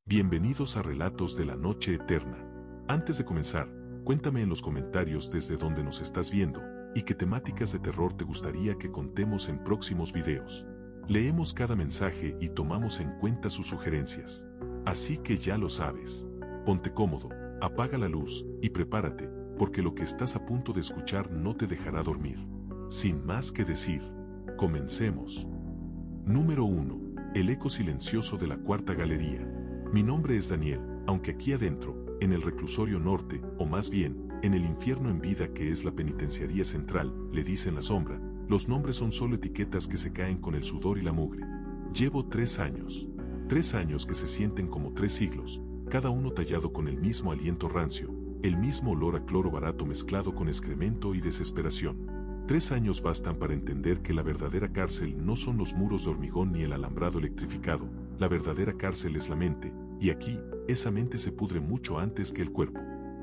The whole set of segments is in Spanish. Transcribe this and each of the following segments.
Bienvenidos a Relatos de la Noche Eterna. Antes de comenzar, cuéntame en los comentarios desde dónde nos estás viendo y qué temáticas de terror te gustaría que contemos en próximos videos. Leemos cada mensaje y tomamos en cuenta sus sugerencias. Así que ya lo sabes. Ponte cómodo, apaga la luz y prepárate, porque lo que estás a punto de escuchar no te dejará dormir. Sin más que decir, comencemos. Número 1. El eco silencioso de la cuarta galería. Mi nombre es Daniel, aunque aquí adentro, en el reclusorio norte, o más bien, en el infierno en vida que es la penitenciaría central, le dicen la sombra, los nombres son solo etiquetas que se caen con el sudor y la mugre. Llevo 3 años. 3 años que se sienten como 3 siglos, cada uno tallado con el mismo aliento rancio, el mismo olor a cloro barato mezclado con excremento y desesperación. 3 años bastan para entender que la verdadera cárcel no son los muros de hormigón ni el alambrado electrificado, la verdadera cárcel es la mente, y aquí, esa mente se pudre mucho antes que el cuerpo.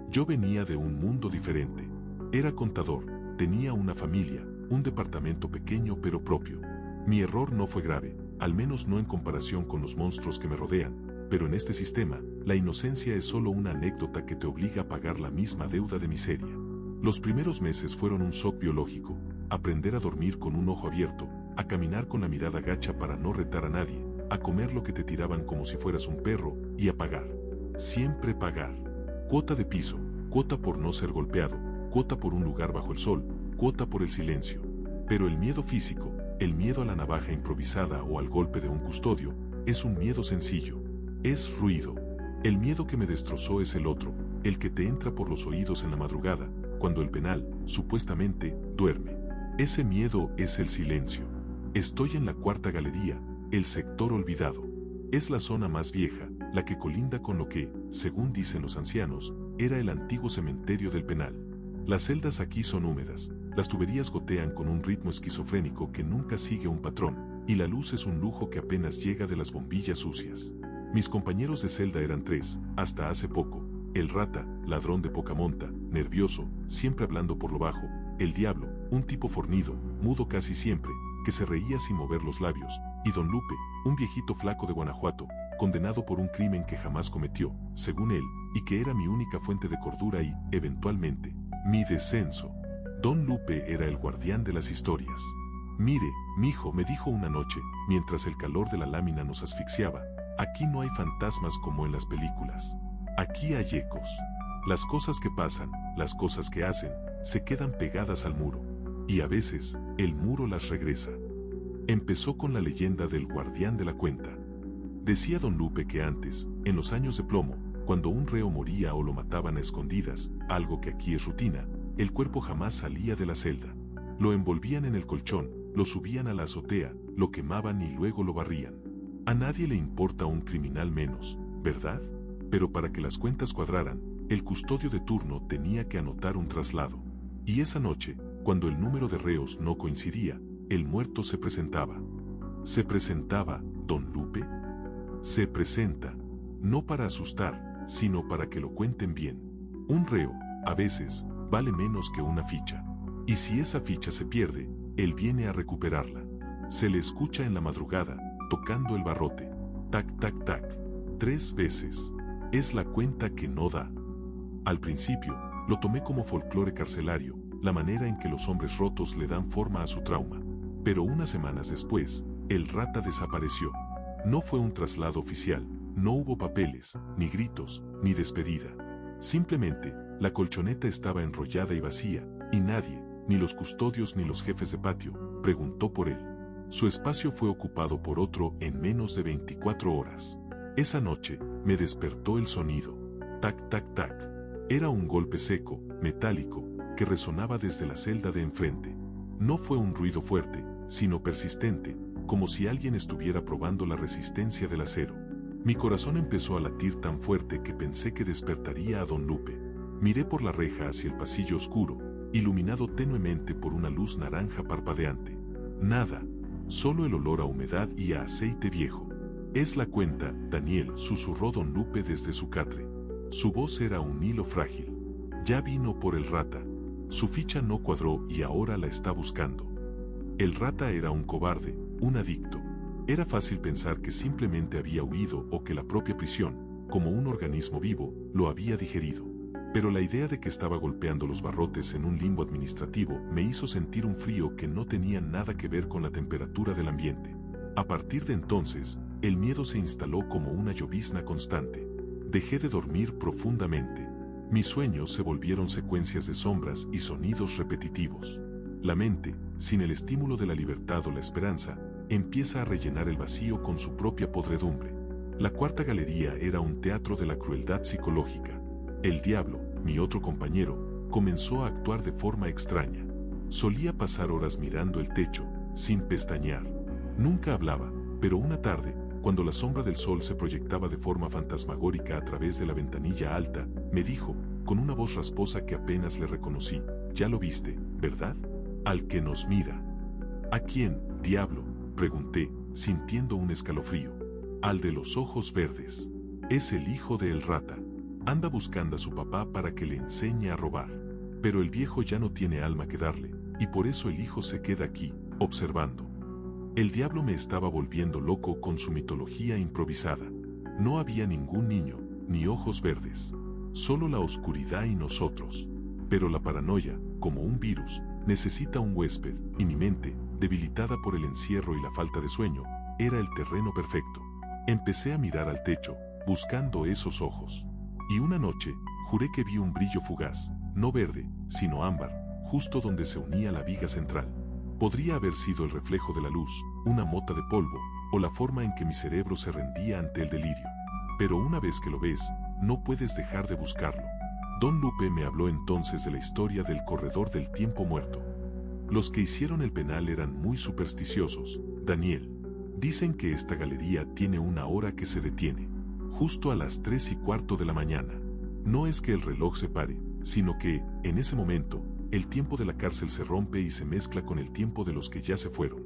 Yo venía de un mundo diferente. Era contador, tenía una familia, un departamento pequeño pero propio. Mi error no fue grave, al menos no en comparación con los monstruos que me rodean, pero en este sistema, la inocencia es solo una anécdota que te obliga a pagar la misma deuda de miseria. Los primeros meses fueron un shock biológico, aprender a dormir con un ojo abierto, a caminar con la mirada gacha para no retar a nadie, a comer lo que te tiraban como si fueras un perro, y a pagar. Siempre pagar. Cuota de piso, cuota por no ser golpeado, cuota por un lugar bajo el sol, cuota por el silencio. Pero el miedo físico, el miedo a la navaja improvisada o al golpe de un custodio, es un miedo sencillo. Es ruido. El miedo que me destrozó es el otro, el que te entra por los oídos en la madrugada, cuando el penal, supuestamente, duerme. Ese miedo es el silencio. Estoy en la cuarta galería, el sector olvidado. Es la zona más vieja, la que colinda con lo que, según dicen los ancianos, era el antiguo cementerio del penal. Las celdas aquí son húmedas, las tuberías gotean con un ritmo esquizofrénico que nunca sigue un patrón, y la luz es un lujo que apenas llega de las bombillas sucias. Mis compañeros de celda eran 3, hasta hace poco. El rata, ladrón de poca monta, nervioso, siempre hablando por lo bajo. El diablo, un tipo fornido, mudo casi siempre, que se reía sin mover los labios. Y don Lupe, un viejito flaco de Guanajuato, condenado por un crimen que jamás cometió, según él, y que era mi única fuente de cordura y, eventualmente, mi descenso. Don Lupe era el guardián de las historias. Mire, mijo, me dijo una noche, mientras el calor de la lámina nos asfixiaba, aquí no hay fantasmas como en las películas. Aquí hay ecos. Las cosas que pasan, las cosas que hacen, se quedan pegadas al muro. Y a veces, el muro las regresa. Empezó con la leyenda del guardián de la cuenta. Decía don Lupe que antes, en los años de plomo, cuando un reo moría o lo mataban a escondidas, algo que aquí es rutina, el cuerpo jamás salía de la celda. Lo envolvían en el colchón, lo subían a la azotea, lo quemaban y luego lo barrían. A nadie le importa un criminal menos, ¿verdad? Pero para que las cuentas cuadraran, el custodio de turno tenía que anotar un traslado. Y esa noche, cuando el número de reos no coincidía, el muerto se presentaba. ¿Se presentaba, don Lupe? Se presenta, no para asustar, sino para que lo cuenten bien. Un reo, a veces, vale menos que una ficha. Y si esa ficha se pierde, él viene a recuperarla. Se le escucha en la madrugada, tocando el barrote. Tac, tac, tac. 3 veces. Es la cuenta que no da. Al principio, lo tomé como folclore carcelario, la manera en que los hombres rotos le dan forma a su trauma. Pero unas semanas después, el rata desapareció. No fue un traslado oficial, no hubo papeles, ni gritos, ni despedida. Simplemente, la colchoneta estaba enrollada y vacía, y nadie, ni los custodios ni los jefes de patio, preguntó por él. Su espacio fue ocupado por otro en menos de 24 horas. Esa noche, me despertó el sonido. Tac, tac, tac. Era un golpe seco, metálico, que resonaba desde la celda de enfrente. No fue un ruido fuerte, sino persistente, como si alguien estuviera probando la resistencia del acero. Mi corazón empezó a latir tan fuerte que pensé que despertaría a don Lupe. Miré por la reja hacia el pasillo oscuro, iluminado tenuemente por una luz naranja parpadeante. Nada, solo el olor a humedad y a aceite viejo. Es la cuenta, Daniel, susurró don Lupe desde su catre. Su voz era un hilo frágil. Ya vino por el rata. Su ficha no cuadró y ahora la está buscando. El rata era un cobarde, un adicto. Era fácil pensar que simplemente había huido o que la propia prisión, como un organismo vivo, lo había digerido. Pero la idea de que estaba golpeando los barrotes en un limbo administrativo me hizo sentir un frío que no tenía nada que ver con la temperatura del ambiente. A partir de entonces, el miedo se instaló como una llovizna constante. Dejé de dormir profundamente. Mis sueños se volvieron secuencias de sombras y sonidos repetitivos. La mente, sin el estímulo de la libertad o la esperanza, empieza a rellenar el vacío con su propia podredumbre. La cuarta galería era un teatro de la crueldad psicológica. El diablo, mi otro compañero, comenzó a actuar de forma extraña. Solía pasar horas mirando el techo, sin pestañear. Nunca hablaba, pero una tarde, cuando la sombra del sol se proyectaba de forma fantasmagórica a través de la ventanilla alta, me dijo, con una voz rasposa que apenas le reconocí, «Ya lo viste, ¿verdad? Al que nos mira». «¿A quién, diablo?», pregunté, sintiendo un escalofrío. «Al de los ojos verdes. Es el hijo de El Rata. Anda buscando a su papá para que le enseñe a robar. Pero el viejo ya no tiene alma que darle, y por eso el hijo se queda aquí, observando». El diablo me estaba volviendo loco con su mitología improvisada. No había ningún niño, ni ojos verdes. Solo la oscuridad y nosotros. Pero la paranoia, como un virus, necesita un huésped, y mi mente, debilitada por el encierro y la falta de sueño, era el terreno perfecto. Empecé a mirar al techo, buscando esos ojos. Y una noche, juré que vi un brillo fugaz, no verde, sino ámbar, justo donde se unía la viga central. Podría haber sido el reflejo de la luz, una mota de polvo, o la forma en que mi cerebro se rendía ante el delirio. Pero una vez que lo ves, no puedes dejar de buscarlo. Don Lupe me habló entonces de la historia del corredor del tiempo muerto. Los que hicieron el penal eran muy supersticiosos, Daniel. Dicen que esta galería tiene una hora que se detiene, justo a las 3:15 de la mañana. No es que el reloj se pare, sino que, en ese momento, el tiempo de la cárcel se rompe y se mezcla con el tiempo de los que ya se fueron.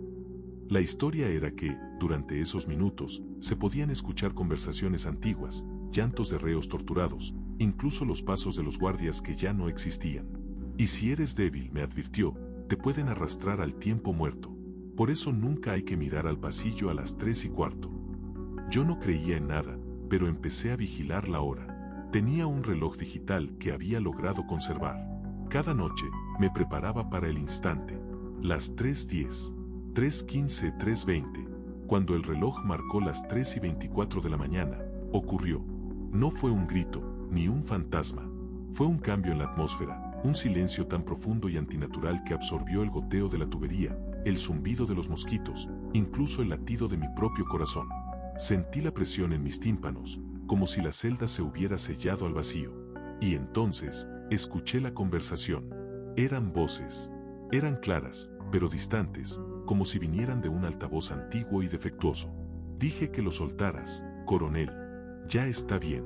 La historia era que, durante esos minutos, se podían escuchar conversaciones antiguas, llantos de reos torturados, incluso los pasos de los guardias que ya no existían. Y si eres débil, me advirtió, te pueden arrastrar al tiempo muerto. Por eso nunca hay que mirar al pasillo a las 3:15. Yo no creía en nada, pero empecé a vigilar la hora. Tenía un reloj digital que había logrado conservar. Cada noche, me preparaba para el instante. Las 3:10, 3:15, 3:20. Cuando el reloj marcó las 3:24 de la mañana, ocurrió. No fue un grito, ni un fantasma. Fue un cambio en la atmósfera, un silencio tan profundo y antinatural que absorbió el goteo de la tubería, el zumbido de los mosquitos, incluso el latido de mi propio corazón. Sentí la presión en mis tímpanos, como si la celda se hubiera sellado al vacío. Y entonces, escuché la conversación. Eran voces. Eran claras, pero distantes, como si vinieran de un altavoz antiguo y defectuoso. Dije que lo soltaras, coronel. Ya está bien.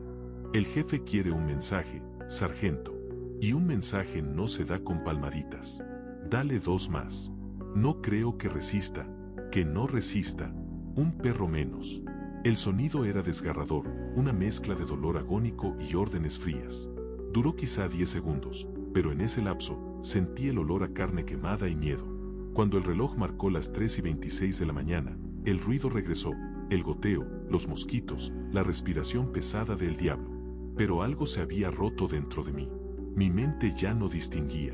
El jefe quiere un mensaje, sargento. Y un mensaje no se da con palmaditas. Dale 2 más. No creo que resista. Que no resista. Un perro menos. El sonido era desgarrador, una mezcla de dolor agónico y órdenes frías. Duró quizá 10 segundos, pero en ese lapso, sentí el olor a carne quemada y miedo. Cuando el reloj marcó las 3:26 de la mañana, el ruido regresó, el goteo, los mosquitos, la respiración pesada del diablo. Pero algo se había roto dentro de mí. Mi mente ya no distinguía.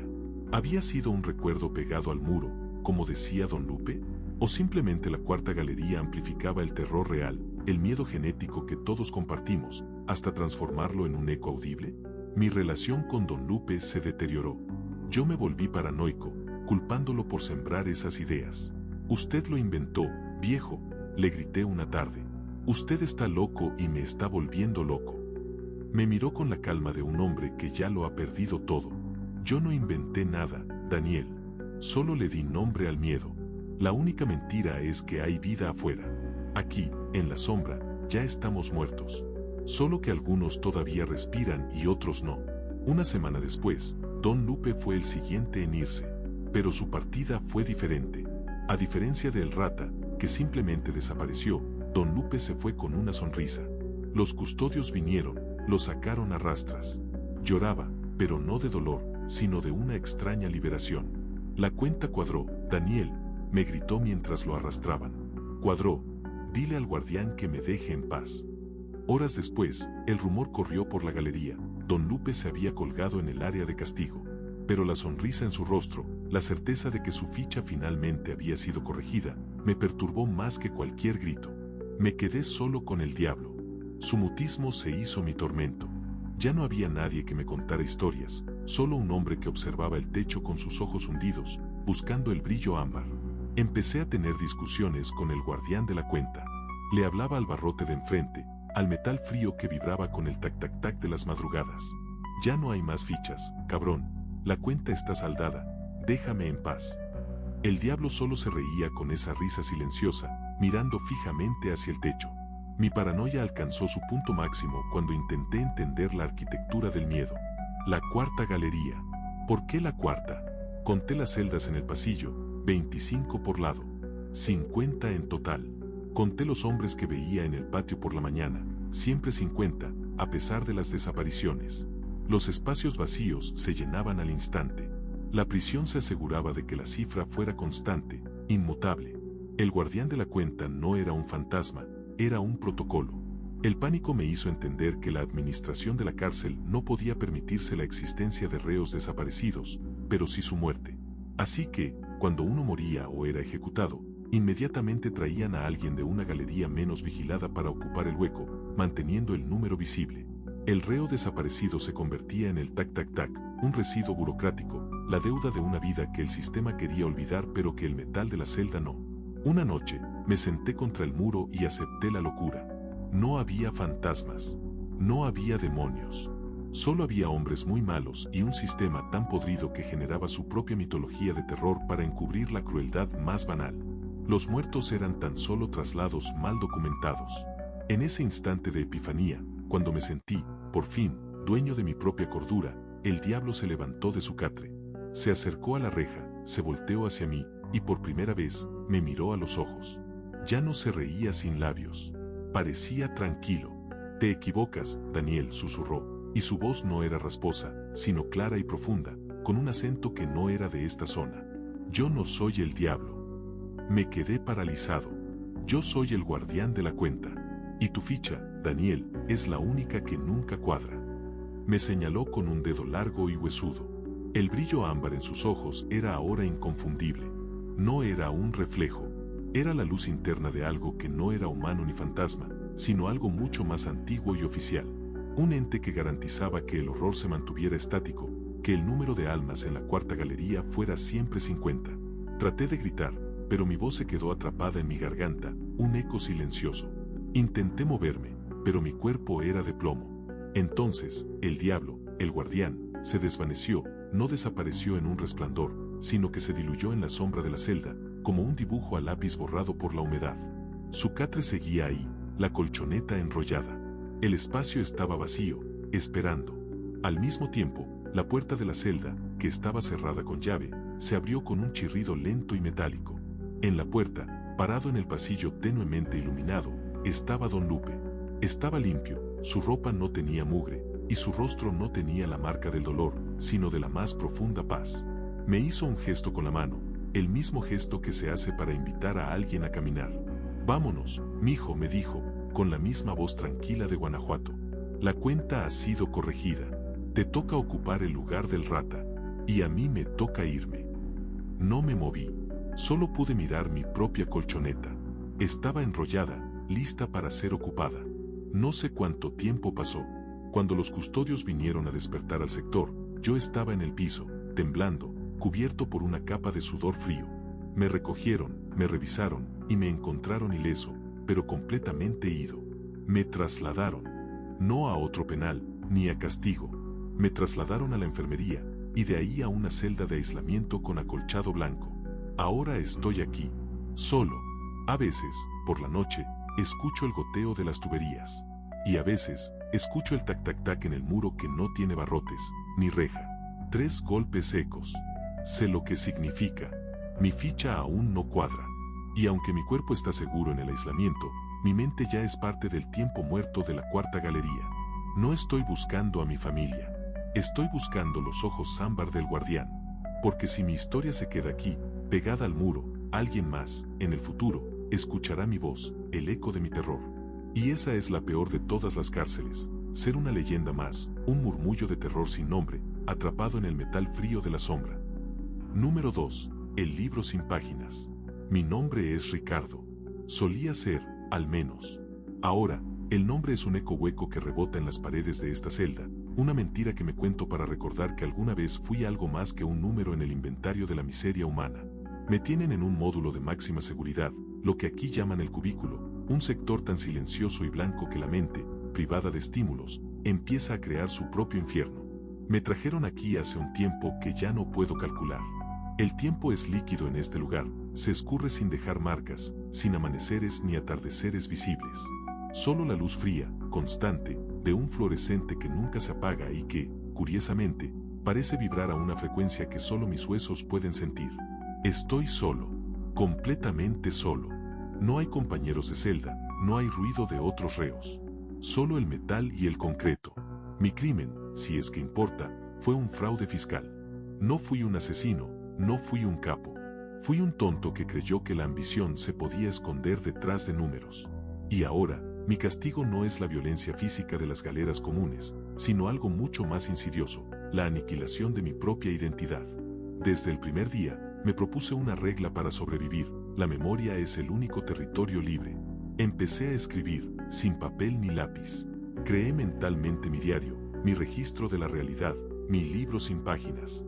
¿Había sido un recuerdo pegado al muro, como decía Don Lupe? ¿O simplemente la cuarta galería amplificaba el terror real, el miedo genético que todos compartimos, hasta transformarlo en un eco audible? Mi relación con Don Lupe se deterioró. Yo me volví paranoico, culpándolo por sembrar esas ideas. «Usted lo inventó, viejo», le grité una tarde. «Usted está loco y me está volviendo loco». Me miró con la calma de un hombre que ya lo ha perdido todo. «Yo no inventé nada, Daniel. Solo le di nombre al miedo. La única mentira es que hay vida afuera. Aquí, en la sombra, ya estamos muertos. Solo que algunos todavía respiran y otros no». Una semana después, Don Lupe fue el siguiente en irse. Pero su partida fue diferente. A diferencia de El Rata, que simplemente desapareció, Don Lupe se fue con una sonrisa. Los custodios vinieron, lo sacaron a rastras. Lloraba, pero no de dolor, sino de una extraña liberación. La cuenta cuadró, Daniel, me gritó mientras lo arrastraban. Cuadró, dile al guardián que me deje en paz. Horas después, el rumor corrió por la galería. Don Lupe se había colgado en el área de castigo. Pero la sonrisa en su rostro, la certeza de que su ficha finalmente había sido corregida, me perturbó más que cualquier grito. Me quedé solo con el diablo. Su mutismo se hizo mi tormento. Ya no había nadie que me contara historias, solo un hombre que observaba el techo con sus ojos hundidos, buscando el brillo ámbar. Empecé a tener discusiones con el guardián de la cuenta. Le hablaba al barrote de enfrente, al metal frío que vibraba con el tac-tac-tac de las madrugadas. Ya no hay más fichas, cabrón. La cuenta está saldada. Déjame en paz. El diablo solo se reía con esa risa silenciosa, mirando fijamente hacia el techo. Mi paranoia alcanzó su punto máximo cuando intenté entender la arquitectura del miedo. La cuarta galería. ¿Por qué la cuarta? Conté las celdas en el pasillo, 25 por lado. 50 en total. Conté los hombres que veía en el patio por la mañana, siempre 50, a pesar de las desapariciones. Los espacios vacíos se llenaban al instante. La prisión se aseguraba de que la cifra fuera constante, inmutable. El guardián de la cuenta no era un fantasma, era un protocolo. El pánico me hizo entender que la administración de la cárcel no podía permitirse la existencia de reos desaparecidos, pero sí su muerte. Así que, cuando uno moría o era ejecutado, inmediatamente traían a alguien de una galería menos vigilada para ocupar el hueco, manteniendo el número visible. El reo desaparecido se convertía en el tac-tac-tac, un residuo burocrático, la deuda de una vida que el sistema quería olvidar pero que el metal de la celda no. Una noche, me senté contra el muro y acepté la locura. No había fantasmas. No había demonios. Solo había hombres muy malos y un sistema tan podrido que generaba su propia mitología de terror para encubrir la crueldad más banal. Los muertos eran tan solo traslados mal documentados. En ese instante de epifanía, cuando me sentí, por fin, dueño de mi propia cordura, el diablo se levantó de su catre. Se acercó a la reja, se volteó hacia mí, y por primera vez, me miró a los ojos. Ya no se reía sin labios. Parecía tranquilo. Te equivocas, Daniel, susurró, y su voz no era rasposa, sino clara y profunda, con un acento que no era de esta zona. Yo no soy el diablo. Me quedé paralizado. Yo soy el guardián de la cuenta. Y tu ficha, Daniel, es la única que nunca cuadra. Me señaló con un dedo largo y huesudo. El brillo ámbar en sus ojos era ahora inconfundible. No era un reflejo. Era la luz interna de algo que no era humano ni fantasma, sino algo mucho más antiguo y oficial. Un ente que garantizaba que el horror se mantuviera estático, que el número de almas en la cuarta galería fuera siempre 50. Traté de gritar, pero mi voz se quedó atrapada en mi garganta, un eco silencioso. Intenté moverme, pero mi cuerpo era de plomo. Entonces, el diablo, el guardián, se desvaneció, no desapareció en un resplandor, sino que se diluyó en la sombra de la celda, como un dibujo a lápiz borrado por la humedad. Su catre seguía ahí, la colchoneta enrollada. El espacio estaba vacío, esperando. Al mismo tiempo, la puerta de la celda, que estaba cerrada con llave, se abrió con un chirrido lento y metálico. En la puerta, parado en el pasillo tenuemente iluminado, estaba Don Lupe. Estaba limpio, su ropa no tenía mugre, y su rostro no tenía la marca del dolor, sino de la más profunda paz. Me hizo un gesto con la mano, el mismo gesto que se hace para invitar a alguien a caminar. Vámonos, mijo, me dijo, con la misma voz tranquila de Guanajuato. La cuenta ha sido corregida. Te toca ocupar el lugar del rata, y a mí me toca irme. No me moví, solo pude mirar mi propia colchoneta. Estaba enrollada, lista para ser ocupada. No sé cuánto tiempo pasó. Cuando los custodios vinieron a despertar al sector, yo estaba en el piso, temblando, cubierto por una capa de sudor frío. Me recogieron, me revisaron, y me encontraron ileso, pero completamente ido. Me trasladaron. No a otro penal, ni a castigo. Me trasladaron a la enfermería, y de ahí a una celda de aislamiento con acolchado blanco. Ahora estoy aquí, solo. A veces, por la noche, escucho el goteo de las tuberías. Y a veces, escucho el tac-tac-tac en el muro que no tiene barrotes, ni reja. 3 golpes secos. Sé lo que significa. Mi ficha aún no cuadra. Y aunque mi cuerpo está seguro en el aislamiento, mi mente ya es parte del tiempo muerto de la cuarta galería. No estoy buscando a mi familia. Estoy buscando los ojos ámbar del guardián. Porque si mi historia se queda aquí, pegada al muro, alguien más, en el futuro, escuchará mi voz, el eco de mi terror. Y esa es la peor de todas las cárceles, ser una leyenda más, un murmullo de terror sin nombre, atrapado en el metal frío de la sombra. Número 2. El libro sin páginas. Mi nombre es Ricardo. Solía ser, al menos. Ahora, el nombre es un eco hueco que rebota en las paredes de esta celda, una mentira que me cuento para recordar que alguna vez fui algo más que un número en el inventario de la miseria humana. Me tienen en un módulo de máxima seguridad, lo que aquí llaman el cubículo, un sector tan silencioso y blanco que la mente, privada de estímulos, empieza a crear su propio infierno. Me trajeron aquí hace un tiempo que ya no puedo calcular. El tiempo es líquido en este lugar, se escurre sin dejar marcas, sin amaneceres ni atardeceres visibles. Solo la luz fría, constante, de un fluorescente que nunca se apaga y que, curiosamente, parece vibrar a una frecuencia que solo mis huesos pueden sentir. Estoy solo, completamente solo. No hay compañeros de celda, no hay ruido de otros reos. Solo el metal y el concreto. Mi crimen, si es que importa, fue un fraude fiscal. No fui un asesino, no fui un capo. Fui un tonto que creyó que la ambición se podía esconder detrás de números. Y ahora, mi castigo no es la violencia física de las galeras comunes, sino algo mucho más insidioso, la aniquilación de mi propia identidad. Desde el primer día, me propuse una regla para sobrevivir: la memoria es el único territorio libre. Empecé a escribir, sin papel ni lápiz. Creé mentalmente mi diario, mi registro de la realidad, mi libro sin páginas.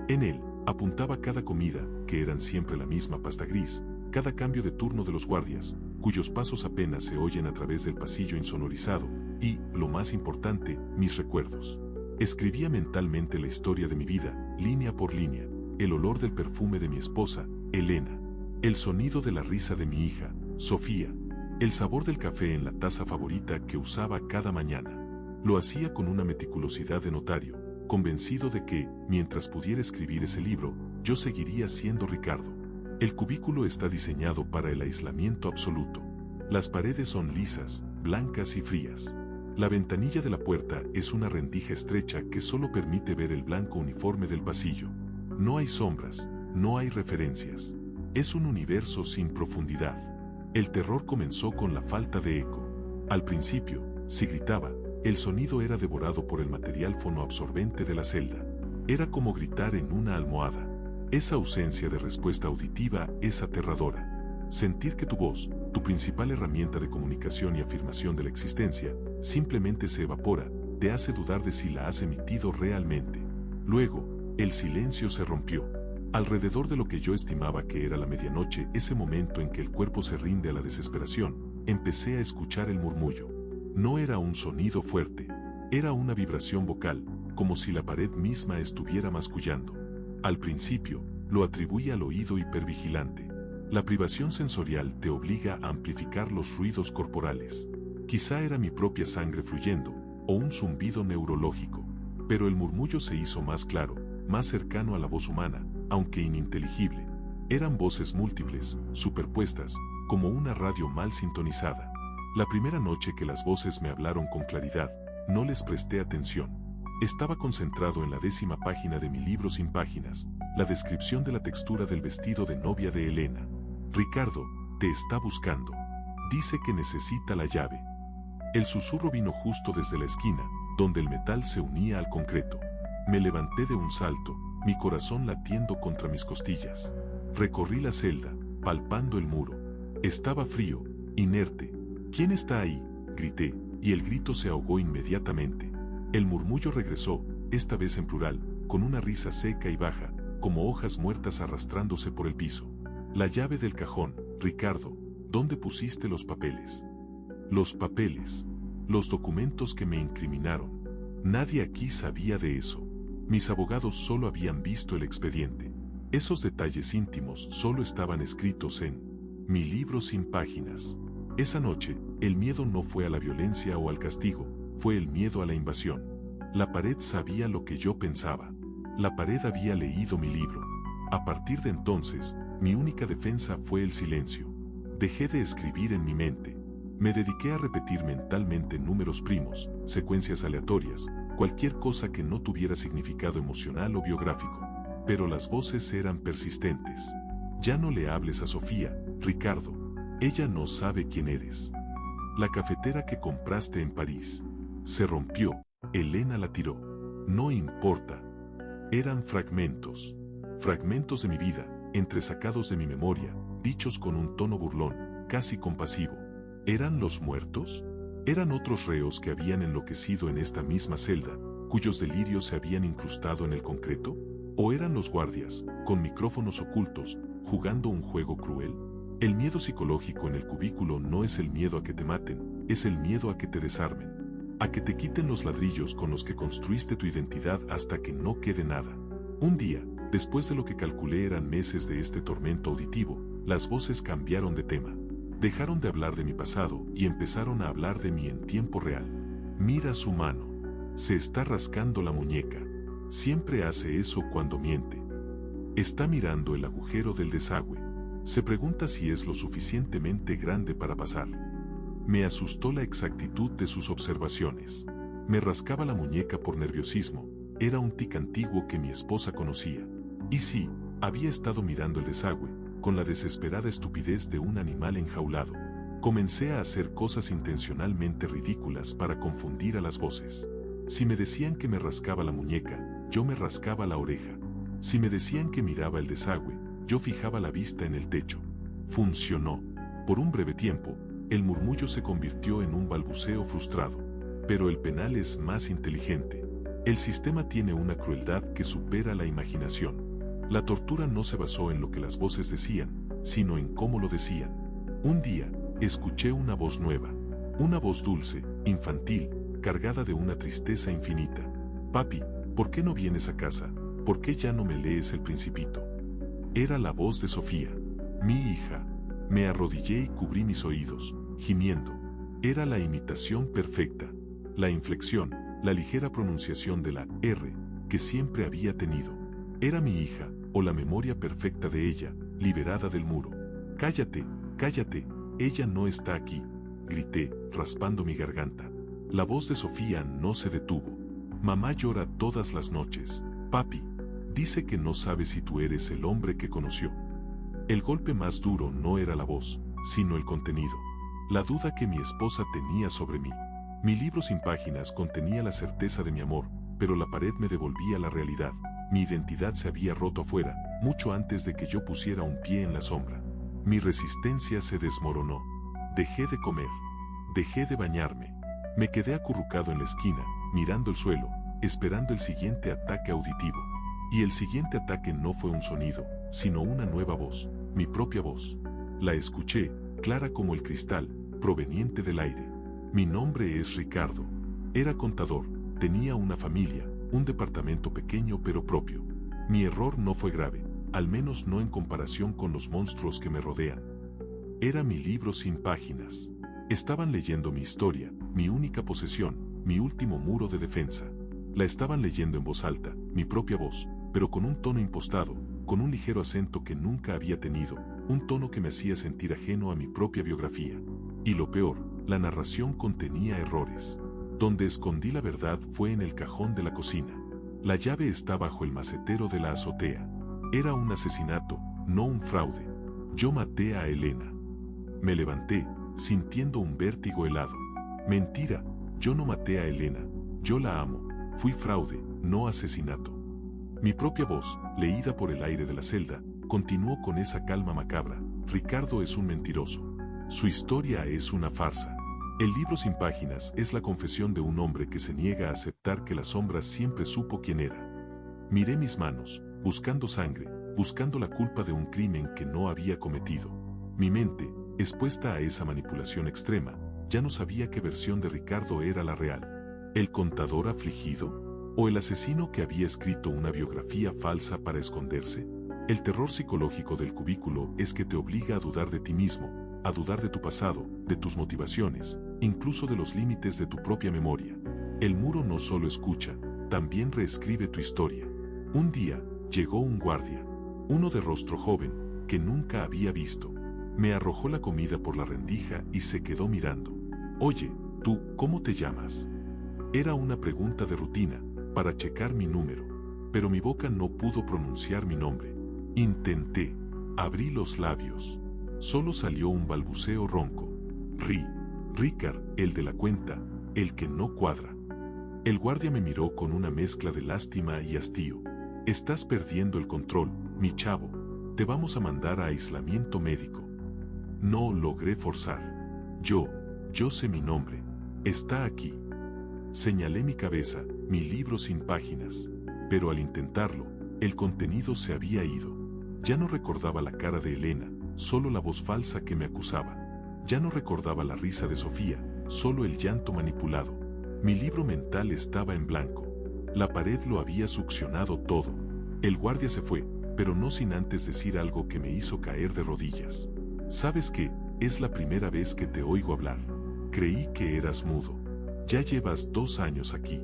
En él, apuntaba cada comida, que eran siempre la misma pasta gris, cada cambio de turno de los guardias, cuyos pasos apenas se oyen a través del pasillo insonorizado, y, lo más importante, mis recuerdos. Escribía mentalmente la historia de mi vida, línea por línea, el olor del perfume de mi esposa, Elena, el sonido de la risa de mi hija, Sofía, el sabor del café en la taza favorita que usaba cada mañana. Lo hacía con una meticulosidad de notario, convencido de que, mientras pudiera escribir ese libro, yo seguiría siendo Ricardo. El cubículo está diseñado para el aislamiento absoluto. Las paredes son lisas, blancas y frías. La ventanilla de la puerta es una rendija estrecha que solo permite ver el blanco uniforme del pasillo. No hay sombras, no hay referencias. Es un universo sin profundidad. El terror comenzó con la falta de eco. Al principio, si gritaba, el sonido era devorado por el material fonoabsorbente de la celda. Era como gritar en una almohada. Esa ausencia de respuesta auditiva es aterradora. Sentir que tu voz, tu principal herramienta de comunicación y afirmación de la existencia, simplemente se evapora, te hace dudar de si la has emitido realmente. Luego, el silencio se rompió. Alrededor de lo que yo estimaba que era la medianoche, ese momento en que el cuerpo se rinde a la desesperación, empecé a escuchar el murmullo. No era un sonido fuerte, era una vibración vocal, como si la pared misma estuviera mascullando. Al principio, lo atribuí al oído hipervigilante. La privación sensorial te obliga a amplificar los ruidos corporales. Quizá era mi propia sangre fluyendo, o un zumbido neurológico. Pero el murmullo se hizo más claro, más cercano a la voz humana, aunque ininteligible. Eran voces múltiples, superpuestas, como una radio mal sintonizada. La primera noche que las voces me hablaron con claridad, no les presté atención. Estaba concentrado en la 10ª página de mi libro sin páginas, la descripción de la textura del vestido de novia de Elena. Ricardo, te está buscando. Dice que necesita la llave. El susurro vino justo desde la esquina, donde el metal se unía al concreto. Me levanté de un salto, mi corazón latiendo contra mis costillas. Recorrí la celda, palpando el muro. Estaba frío, inerte. ¿Quién está ahí?, grité, y el grito se ahogó inmediatamente. El murmullo regresó, esta vez en plural, con una risa seca y baja, como hojas muertas arrastrándose por el piso. La llave del cajón, Ricardo, ¿dónde pusiste los papeles? Los papeles. Los documentos que me incriminaron. Nadie aquí sabía de eso. Mis abogados solo habían visto el expediente. Esos detalles íntimos solo estaban escritos en mi libro sin páginas. Esa noche, el miedo no fue a la violencia o al castigo, fue el miedo a la invasión. La pared sabía lo que yo pensaba. La pared había leído mi libro. A partir de entonces, mi única defensa fue el silencio. Dejé de escribir en mi mente. Me dediqué a repetir mentalmente números primos, secuencias aleatorias, cualquier cosa que no tuviera significado emocional o biográfico. Pero las voces eran persistentes. Ya no le hables a Sofía, Ricardo. Ella no sabe quién eres. La cafetera que compraste en París. Se rompió. Elena la tiró. No importa. Eran fragmentos. Fragmentos de mi vida, entresacados de mi memoria, dichos con un tono burlón, casi compasivo. ¿Eran los muertos? ¿Eran otros reos que habían enloquecido en esta misma celda, cuyos delirios se habían incrustado en el concreto? ¿O eran los guardias, con micrófonos ocultos, jugando un juego cruel? El miedo psicológico en el cubículo no es el miedo a que te maten, es el miedo a que te desarmen, a que te quiten los ladrillos con los que construiste tu identidad hasta que no quede nada. Un día, después de lo que calculé eran meses de este tormento auditivo, las voces cambiaron de tema. Dejaron de hablar de mi pasado y empezaron a hablar de mí en tiempo real. Mira su mano. Se está rascando la muñeca. Siempre hace eso cuando miente. Está mirando el agujero del desagüe. Se pregunta si es lo suficientemente grande para pasar. Me asustó la exactitud de sus observaciones. Me rascaba la muñeca por nerviosismo. Era un tic antiguo que mi esposa conocía. Y sí, había estado mirando el desagüe, con la desesperada estupidez de un animal enjaulado. Comencé a hacer cosas intencionalmente ridículas para confundir a las voces. Si me decían que me rascaba la muñeca, yo me rascaba la oreja. Si me decían que miraba el desagüe, yo fijaba la vista en el techo. Funcionó. Por un breve tiempo, el murmullo se convirtió en un balbuceo frustrado. Pero el penal es más inteligente. El sistema tiene una crueldad que supera la imaginación. La tortura no se basó en lo que las voces decían, sino en cómo lo decían. Un día, escuché una voz nueva. Una voz dulce, infantil, cargada de una tristeza infinita. Papi, ¿por qué no vienes a casa? ¿Por qué ya no me lees El Principito? Era la voz de Sofía, mi hija. Me arrodillé y cubrí mis oídos, gimiendo. Era la imitación perfecta. La inflexión, la ligera pronunciación de la R, que siempre había tenido. Era mi hija, o la memoria perfecta de ella, liberada del muro. Cállate, cállate, ella no está aquí, grité, raspando mi garganta. La voz de Sofía no se detuvo. Mamá llora todas las noches. Papi, dice que no sabe si tú eres el hombre que conoció. El golpe más duro no era la voz, sino el contenido. La duda que mi esposa tenía sobre mí. Mi libro sin páginas contenía la certeza de mi amor, pero la pared me devolvía la realidad. Mi identidad se había roto afuera, mucho antes de que yo pusiera un pie en la sombra. Mi resistencia se desmoronó. Dejé de comer. Dejé de bañarme. Me quedé acurrucado en la esquina, mirando el suelo, esperando el siguiente ataque auditivo. Y el siguiente ataque no fue un sonido, sino una nueva voz, mi propia voz. La escuché, clara como el cristal, proveniente del aire. Mi nombre es Ricardo. Era contador, tenía una familia, un departamento pequeño pero propio. Mi error no fue grave, al menos no en comparación con los monstruos que me rodean. Era mi libro sin páginas. Estaban leyendo mi historia, mi única posesión, mi último muro de defensa. La estaban leyendo en voz alta, mi propia voz, pero con un tono impostado, con un ligero acento que nunca había tenido, un tono que me hacía sentir ajeno a mi propia biografía. Y lo peor, la narración contenía errores. Donde escondí la verdad fue en el cajón de la cocina. La llave está bajo el macetero de la azotea. Era un asesinato, no un fraude. Yo maté a Elena. Me levanté, sintiendo un vértigo helado. Mentira, yo no maté a Elena. Yo la amo. Fui fraude, no asesinato. Mi propia voz, leída por el aire de la celda, continuó con esa calma macabra. Ricardo es un mentiroso. Su historia es una farsa. El libro sin páginas es la confesión de un hombre que se niega a aceptar que la sombra siempre supo quién era. Miré mis manos, buscando sangre, buscando la culpa de un crimen que no había cometido. Mi mente, expuesta a esa manipulación extrema, ya no sabía qué versión de Ricardo era la real. ¿El contador afligido? ¿O el asesino que había escrito una biografía falsa para esconderse? El terror psicológico del cubículo es que te obliga a dudar de ti mismo, a dudar de tu pasado, de tus motivaciones, incluso de los límites de tu propia memoria. El muro no solo escucha, también reescribe tu historia. Un día, llegó un guardia, uno de rostro joven, que nunca había visto. Me arrojó la comida por la rendija y se quedó mirando. Oye, ¿tú cómo te llamas? Era una pregunta de rutina, para checar mi número, pero mi boca no pudo pronunciar mi nombre. Intenté, abrí los labios. Solo salió un balbuceo ronco. Ricard, el de la cuenta, el que no cuadra. El guardia me miró con una mezcla de lástima y hastío. Estás perdiendo el control, mi chavo. Te vamos a mandar a aislamiento médico. No logré forzar. Yo sé mi nombre. Está aquí. Señalé mi cabeza, mi libro sin páginas. Pero al intentarlo, el contenido se había ido. Ya no recordaba la cara de Elena, solo la voz falsa que me acusaba. Ya no recordaba la risa de Sofía, solo el llanto manipulado. Mi libro mental estaba en blanco. La pared lo había succionado todo. El guardia se fue, pero no sin antes decir algo que me hizo caer de rodillas. ¿Sabes qué? Es la primera vez que te oigo hablar. Creí que eras mudo. Ya llevas 2 años aquí.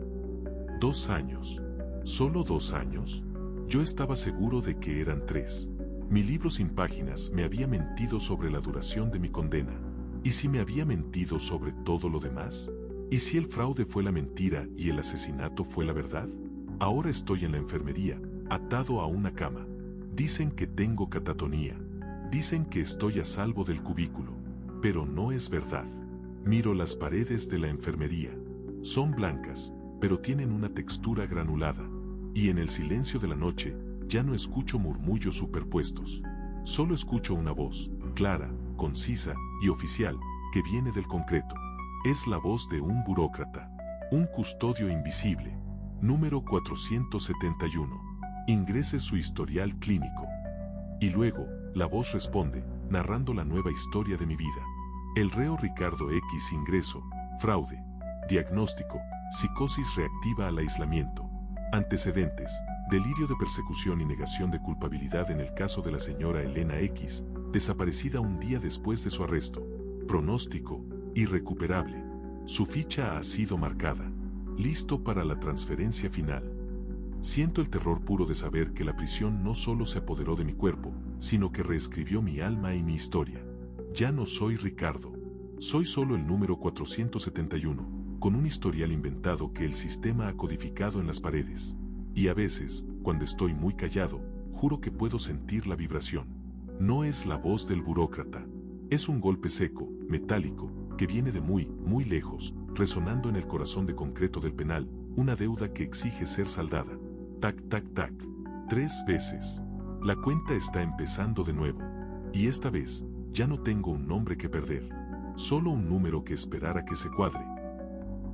2 años. ¿Solo 2 años? Yo estaba seguro de que eran 3. Mi libro sin páginas me había mentido sobre la duración de mi condena. ¿Y si me había mentido sobre todo lo demás? ¿Y si el fraude fue la mentira y el asesinato fue la verdad? Ahora estoy en la enfermería, atado a una cama. Dicen que tengo catatonía. Dicen que estoy a salvo del cubículo. Pero no es verdad. Miro las paredes de la enfermería. Son blancas, pero tienen una textura granulada. Y en el silencio de la noche, ya no escucho murmullos superpuestos. Solo escucho una voz, clara, concisa y oficial, que viene del concreto. Es la voz de un burócrata. Un custodio invisible. Número 471. Ingrese su historial clínico. Y luego, la voz responde, narrando la nueva historia de mi vida. El reo Ricardo X ingreso, fraude, diagnóstico, psicosis reactiva al aislamiento, antecedentes, delirio de persecución y negación de culpabilidad en el caso de la señora Elena X, desaparecida un día después de su arresto, pronóstico, irrecuperable. Su ficha ha sido marcada. Listo para la transferencia final. Siento el terror puro de saber que la prisión no solo se apoderó de mi cuerpo, sino que reescribió mi alma y mi historia. Ya no soy Ricardo. Soy solo el número 471, con un historial inventado que el sistema ha codificado en las paredes. Y a veces, cuando estoy muy callado, juro que puedo sentir la vibración. No es la voz del burócrata. Es un golpe seco, metálico, que viene de muy, muy lejos, resonando en el corazón de concreto del penal, una deuda que exige ser saldada. Tac, tac, tac. 3 veces. La cuenta está empezando de nuevo. Y esta vez, ya no tengo un nombre que perder. Solo un número que esperar a que se cuadre.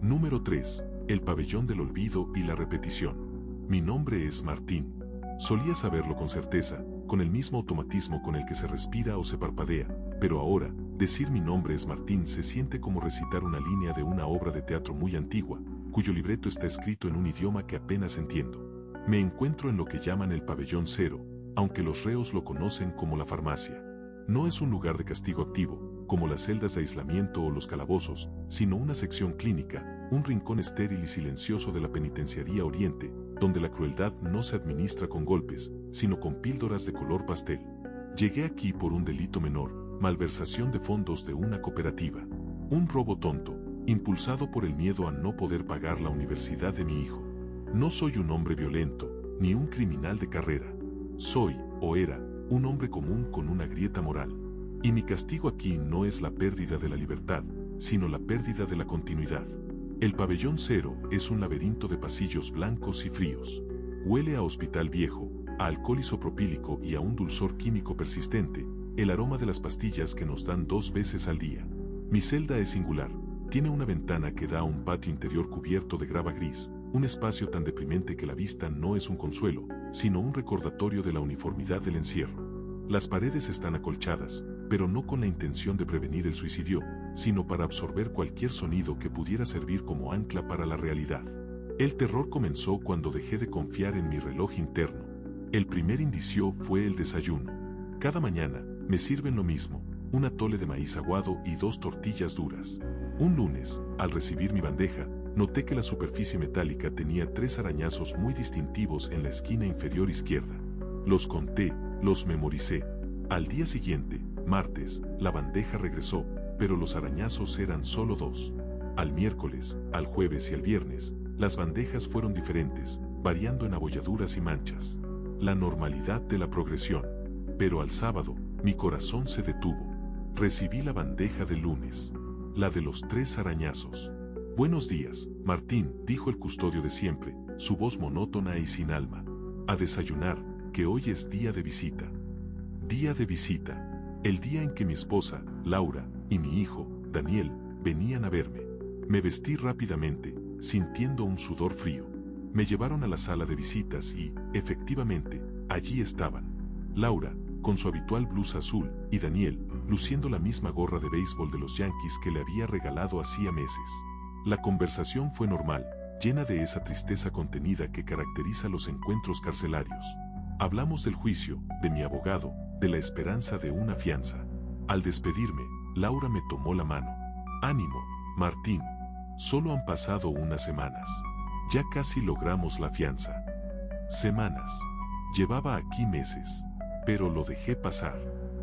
Número 3. El pabellón del olvido y la repetición. Mi nombre es Martín. Solía saberlo con certeza, con el mismo automatismo con el que se respira o se parpadea, pero ahora, decir mi nombre es Martín se siente como recitar una línea de una obra de teatro muy antigua, cuyo libreto está escrito en un idioma que apenas entiendo. Me encuentro en lo que llaman el pabellón 0, aunque los reos lo conocen como la farmacia. No es un lugar de castigo activo, como las celdas de aislamiento o los calabozos, sino una sección clínica, un rincón estéril y silencioso de la penitenciaría Oriente, donde la crueldad no se administra con golpes, sino con píldoras de color pastel. Llegué aquí por un delito menor, malversación de fondos de una cooperativa. Un robo tonto, impulsado por el miedo a no poder pagar la universidad de mi hijo. No soy un hombre violento, ni un criminal de carrera. Soy, o era, un hombre común con una grieta moral. Y mi castigo aquí no es la pérdida de la libertad, sino la pérdida de la continuidad. El pabellón 0 es un laberinto de pasillos blancos y fríos. Huele a hospital viejo, a alcohol isopropílico y a un dulzor químico persistente, el aroma de las pastillas que nos dan 2 veces al día. Mi celda es singular. Tiene una ventana que da a un patio interior cubierto de grava gris, un espacio tan deprimente que la vista no es un consuelo, sino un recordatorio de la uniformidad del encierro. Las paredes están acolchadas, pero no con la intención de prevenir el suicidio, sino para absorber cualquier sonido que pudiera servir como ancla para la realidad. El terror comenzó cuando dejé de confiar en mi reloj interno. El primer indicio fue el desayuno. Cada mañana, me sirven lo mismo, un atole de maíz aguado y 2 tortillas duras. Un lunes, al recibir mi bandeja, noté que la superficie metálica tenía 3 arañazos muy distintivos en la esquina inferior izquierda. Los conté, los memoricé. Al día siguiente, martes, la bandeja regresó, pero los arañazos eran solo 2. Al miércoles, al jueves y al viernes, las bandejas fueron diferentes, variando en abolladuras y manchas. La normalidad de la progresión. Pero al sábado, mi corazón se detuvo. Recibí la bandeja del lunes. La de los 3 arañazos. Buenos días, Martín, dijo el custodio de siempre, su voz monótona y sin alma. A desayunar, que hoy es día de visita. Día de visita. El día en que mi esposa, Laura, y mi hijo, Daniel, venían a verme. Me vestí rápidamente, sintiendo un sudor frío. Me llevaron a la sala de visitas y, efectivamente, allí estaban. Laura, con su habitual blusa azul, y Daniel, luciendo la misma gorra de béisbol de los Yankees que le había regalado hacía meses. La conversación fue normal, llena de esa tristeza contenida que caracteriza los encuentros carcelarios. Hablamos del juicio, de mi abogado, de la esperanza de una fianza. Al despedirme, Laura me tomó la mano. Ánimo, Martín. Solo han pasado unas semanas. Ya casi logramos la fianza. Semanas. Llevaba aquí meses. Pero lo dejé pasar.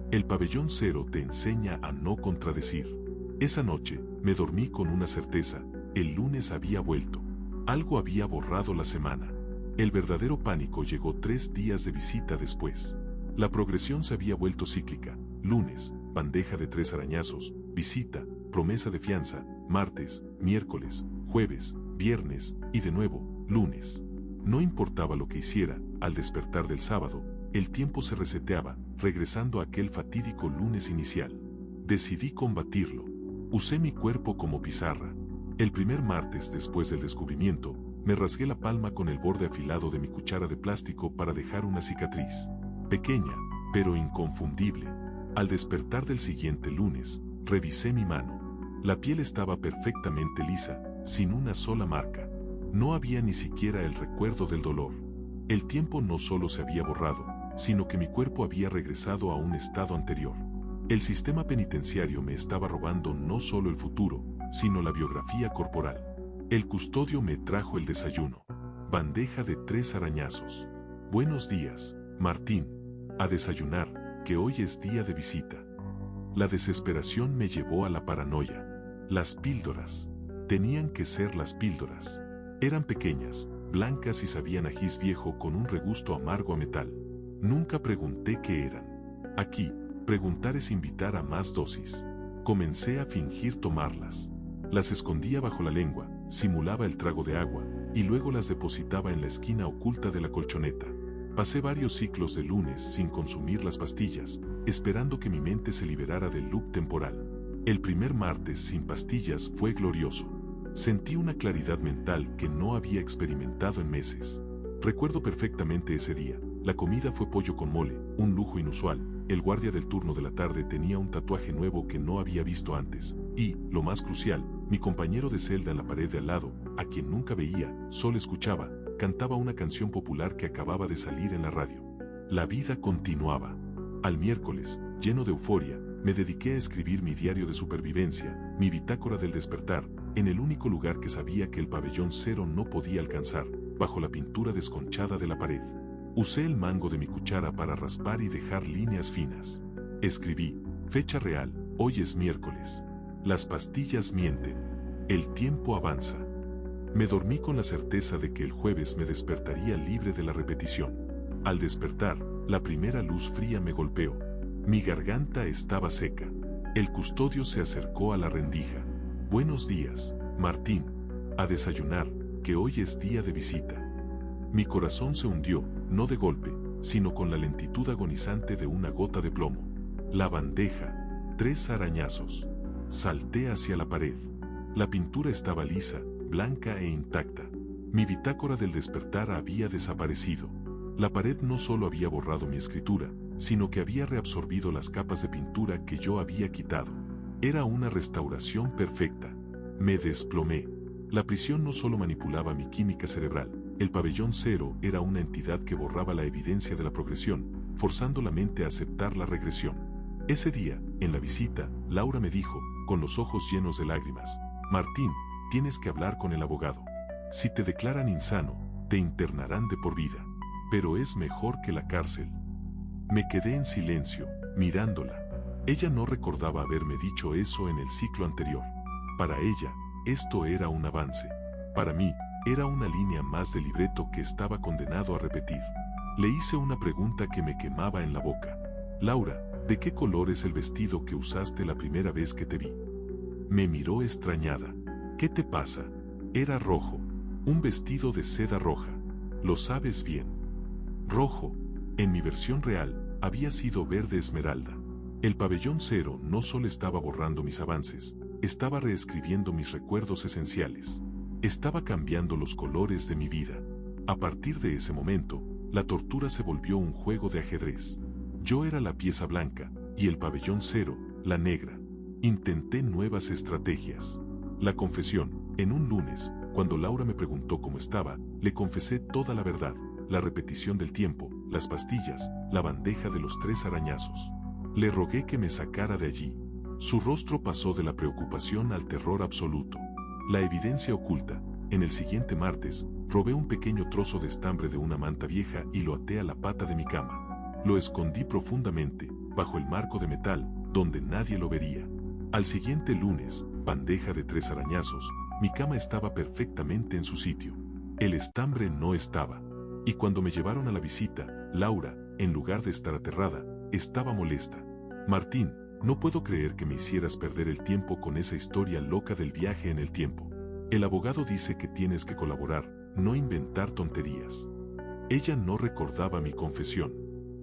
El pabellón 0 te enseña a no contradecir. Esa noche, me dormí con una certeza. El lunes había vuelto. Algo había borrado la semana. El verdadero pánico llegó 3 días de visita después. La progresión se había vuelto cíclica. Lunes, bandeja de 3 arañazos, visita, promesa de fianza, martes, miércoles, jueves, viernes, y de nuevo, lunes. No importaba lo que hiciera, al despertar del sábado, el tiempo se reseteaba, regresando a aquel fatídico lunes inicial. Decidí combatirlo. Usé mi cuerpo como pizarra. El primer martes después del descubrimiento, me rasgué la palma con el borde afilado de mi cuchara de plástico para dejar una cicatriz. Pequeña, pero inconfundible. Al despertar del siguiente lunes, revisé mi mano. La piel estaba perfectamente lisa, sin una sola marca. No había ni siquiera el recuerdo del dolor. El tiempo no solo se había borrado, sino que mi cuerpo había regresado a un estado anterior. El sistema penitenciario me estaba robando no solo el futuro, sino la biografía corporal. El custodio me trajo el desayuno. Bandeja de 3 arañazos. Buenos días, Martín. A desayunar, que hoy es día de visita. La desesperación me llevó a la paranoia. Las píldoras. Tenían que ser las píldoras. Eran pequeñas, blancas y sabían a gis viejo con un regusto amargo a metal. Nunca pregunté qué eran. Aquí, preguntar es invitar a más dosis. Comencé a fingir tomarlas. Las escondía bajo la lengua, simulaba el trago de agua, y luego las depositaba en la esquina oculta de la colchoneta. Pasé varios ciclos de lunes sin consumir las pastillas, esperando que mi mente se liberara del loop temporal. El primer martes sin pastillas fue glorioso. Sentí una claridad mental que no había experimentado en meses. Recuerdo perfectamente ese día. La comida fue pollo con mole, un lujo inusual. El guardia del turno de la tarde tenía un tatuaje nuevo que no había visto antes. Y, lo más crucial, mi compañero de celda en la pared de al lado, a quien nunca veía, solo escuchaba, cantaba una canción popular que acababa de salir en la radio. La vida continuaba. Al miércoles, lleno de euforia, me dediqué a escribir mi diario de supervivencia, mi bitácora del despertar, en el único lugar que sabía que el pabellón 0 no podía alcanzar, bajo la pintura desconchada de la pared. Usé el mango de mi cuchara para raspar y dejar líneas finas. Escribí, fecha real, hoy es miércoles. Las pastillas mienten. El tiempo avanza. Me dormí con la certeza de que el jueves me despertaría libre de la repetición. Al despertar, la primera luz fría me golpeó. Mi garganta estaba seca. El custodio se acercó a la rendija. Buenos días, Martín. A desayunar, que hoy es día de visita. Mi corazón se hundió, no de golpe, sino con la lentitud agonizante de una gota de plomo. La bandeja. 3 arañazos. Salté hacia la pared. La pintura estaba lisa, blanca e intacta. Mi bitácora del despertar había desaparecido. La pared no solo había borrado mi escritura, sino que había reabsorbido las capas de pintura que yo había quitado. Era una restauración perfecta. Me desplomé. La prisión no solo manipulaba mi química cerebral, el pabellón 0 era una entidad que borraba la evidencia de la progresión, forzando la mente a aceptar la regresión. Ese día, en la visita, Laura me dijo, con los ojos llenos de lágrimas, Martín, tienes que hablar con el abogado. Si te declaran insano, te internarán de por vida. Pero es mejor que la cárcel. Me quedé en silencio, mirándola. Ella no recordaba haberme dicho eso en el ciclo anterior. Para ella, esto era un avance. Para mí, era una línea más del libreto que estaba condenado a repetir. Le hice una pregunta que me quemaba en la boca. Laura, ¿de qué color es el vestido que usaste la primera vez que te vi? Me miró extrañada. ¿Qué te pasa? Era rojo. Un vestido de seda roja. Lo sabes bien. Rojo. En mi versión real, había sido verde esmeralda. El pabellón cero no solo estaba borrando mis avances, estaba reescribiendo mis recuerdos esenciales. Estaba cambiando los colores de mi vida. A partir de ese momento, la tortura se volvió un juego de ajedrez. Yo era la pieza blanca, y el pabellón cero, la negra. Intenté nuevas estrategias. La confesión, en un lunes, cuando Laura me preguntó cómo estaba, le confesé toda la verdad, la repetición del tiempo, las pastillas, la bandeja de los 3 arañazos. Le rogué que me sacara de allí. Su rostro pasó de la preocupación al terror absoluto. La evidencia oculta. En el siguiente martes, robé un pequeño trozo de estambre de una manta vieja y lo até a la pata de mi cama. Lo escondí profundamente, bajo el marco de metal, donde nadie lo vería. Al siguiente lunes, bandeja de 3 arañazos, mi cama estaba perfectamente en su sitio. El estambre no estaba. Y cuando me llevaron a la visita, Laura, en lugar de estar aterrada, estaba molesta. Martín, no puedo creer que me hicieras perder el tiempo con esa historia loca del viaje en el tiempo. El abogado dice que tienes que colaborar, no inventar tonterías. Ella no recordaba mi confesión.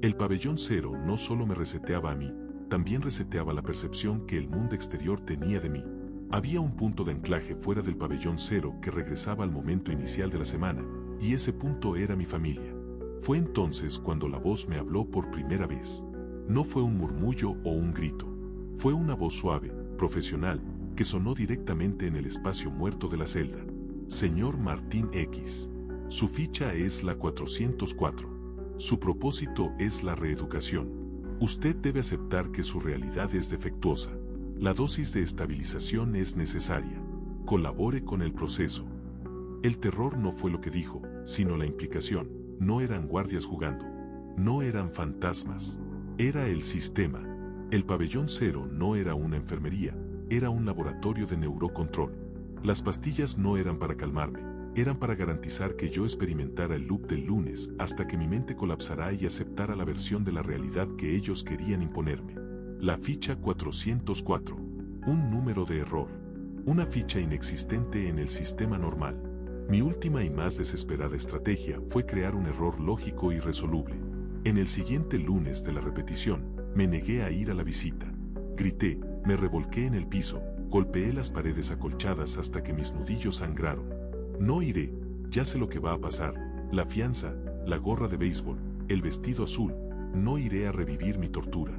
El pabellón cero no solo me reseteaba a mí, también reseteaba la percepción que el mundo exterior tenía de mí. Había un punto de anclaje fuera del pabellón cero que regresaba al momento inicial de la semana, y ese punto era mi familia. Fue entonces cuando la voz me habló por primera vez. No fue un murmullo o un grito. Fue una voz suave, profesional, que sonó directamente en el espacio muerto de la celda. Señor Martín X. Su ficha es la 404. Su propósito es la reeducación. Usted debe aceptar que su realidad es defectuosa. La dosis de estabilización es necesaria. Colabore con el proceso. El terror no fue lo que dijo, sino la implicación. No eran guardias jugando. No eran fantasmas. Era el sistema. El pabellón cero no era una enfermería, era un laboratorio de neurocontrol. Las pastillas no eran para calmarme, eran para garantizar que yo experimentara el loop del lunes hasta que mi mente colapsara y aceptara la versión de la realidad que ellos querían imponerme. La ficha 404. Un número de error. Una ficha inexistente en el sistema normal. Mi última y más desesperada estrategia fue crear un error lógico irresoluble. En el siguiente lunes de la repetición, me negué a ir a la visita. Grité, me revolqué en el piso, golpeé las paredes acolchadas hasta que mis nudillos sangraron. No iré, ya sé lo que va a pasar, la fianza, la gorra de béisbol, el vestido azul, no iré a revivir mi tortura.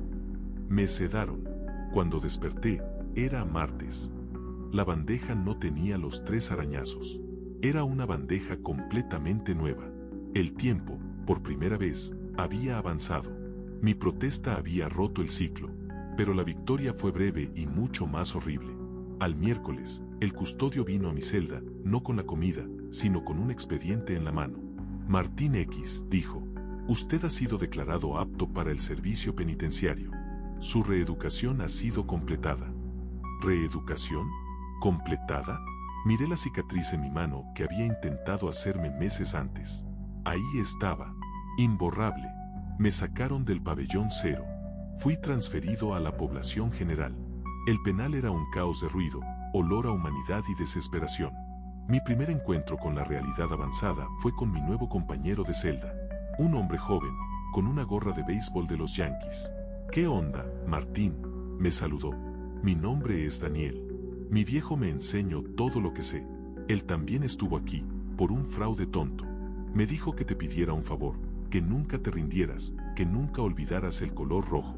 Me sedaron. Cuando desperté, era martes. La bandeja no tenía los 3 arañazos. Era una bandeja completamente nueva. El tiempo, por primera vez, había avanzado. Mi protesta había roto el ciclo, pero la victoria fue breve y mucho más horrible. Al miércoles, el custodio vino a mi celda, no con la comida, sino con un expediente en la mano. Martín X dijo, usted ha sido declarado apto para el servicio penitenciario. Su reeducación ha sido completada. ¿Reeducación? ¿Completada? Miré la cicatriz en mi mano que había intentado hacerme meses antes. Ahí estaba, imborrable. Me sacaron del pabellón cero. Fui transferido a la población general. El penal era un caos de ruido, olor a humanidad y desesperación. Mi primer encuentro con la realidad avanzada fue con mi nuevo compañero de celda. Un hombre joven, con una gorra de béisbol de los Yankees. ¿Qué onda, Martín? Me saludó. Mi nombre es Daniel. Mi viejo me enseñó todo lo que sé. Él también estuvo aquí, por un fraude tonto. Me dijo que te pidiera un favor, que nunca te rindieras, que nunca olvidaras el color rojo.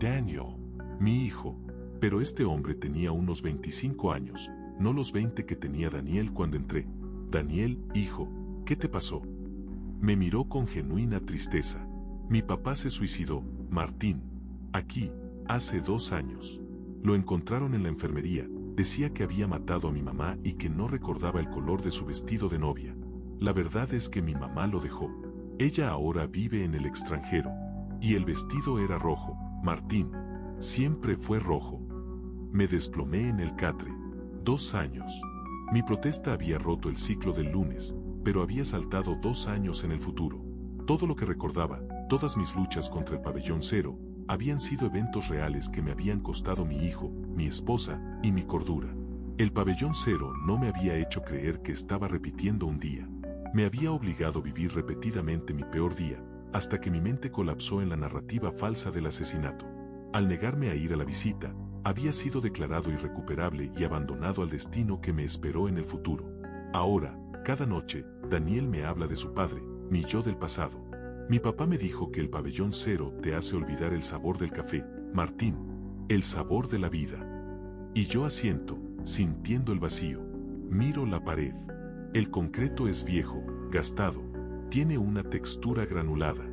Daniel, mi hijo. Pero este hombre tenía unos 25 años, no los 20 que tenía Daniel cuando entré. Daniel, hijo, ¿qué te pasó? Me miró con genuina tristeza. Mi papá se suicidó, Martín. Aquí, hace 2 años. Lo encontraron en la enfermería. Decía que había matado a mi mamá y que no recordaba el color de su vestido de novia. La verdad es que mi mamá lo dejó. Ella ahora vive en el extranjero. Y el vestido era rojo, Martín. Siempre fue rojo. Me desplomé en el catre. 2 años. Mi protesta había roto el ciclo del lunes, pero había saltado 2 años en el futuro. Todo lo que recordaba, todas mis luchas contra el pabellón cero, habían sido eventos reales que me habían costado mi hijo, mi esposa y mi cordura. El pabellón cero no me había hecho creer que estaba repitiendo un día. Me había obligado a vivir repetidamente mi peor día, hasta que mi mente colapsó en la narrativa falsa del asesinato. Al negarme a ir a la visita, había sido declarado irrecuperable y abandonado al destino que me esperó en el futuro. Ahora, cada noche, Daniel me habla de su padre, mi yo del pasado. Mi papá me dijo que el pabellón cero te hace olvidar el sabor del café, Martín, el sabor de la vida. Y yo asiento, sintiendo el vacío. Miro la pared. El concreto es viejo, gastado, tiene una textura granulada,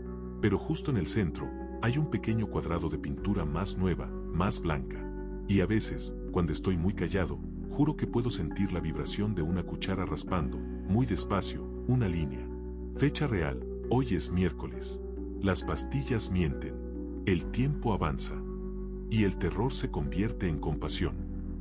pero justo en el centro hay un pequeño cuadrado de pintura más nueva, más blanca. Y a veces, cuando estoy muy callado, juro que puedo sentir la vibración de una cuchara raspando, muy despacio, una línea. Fecha real, hoy es miércoles. Las pastillas mienten. El tiempo avanza. Y el terror se convierte en compasión.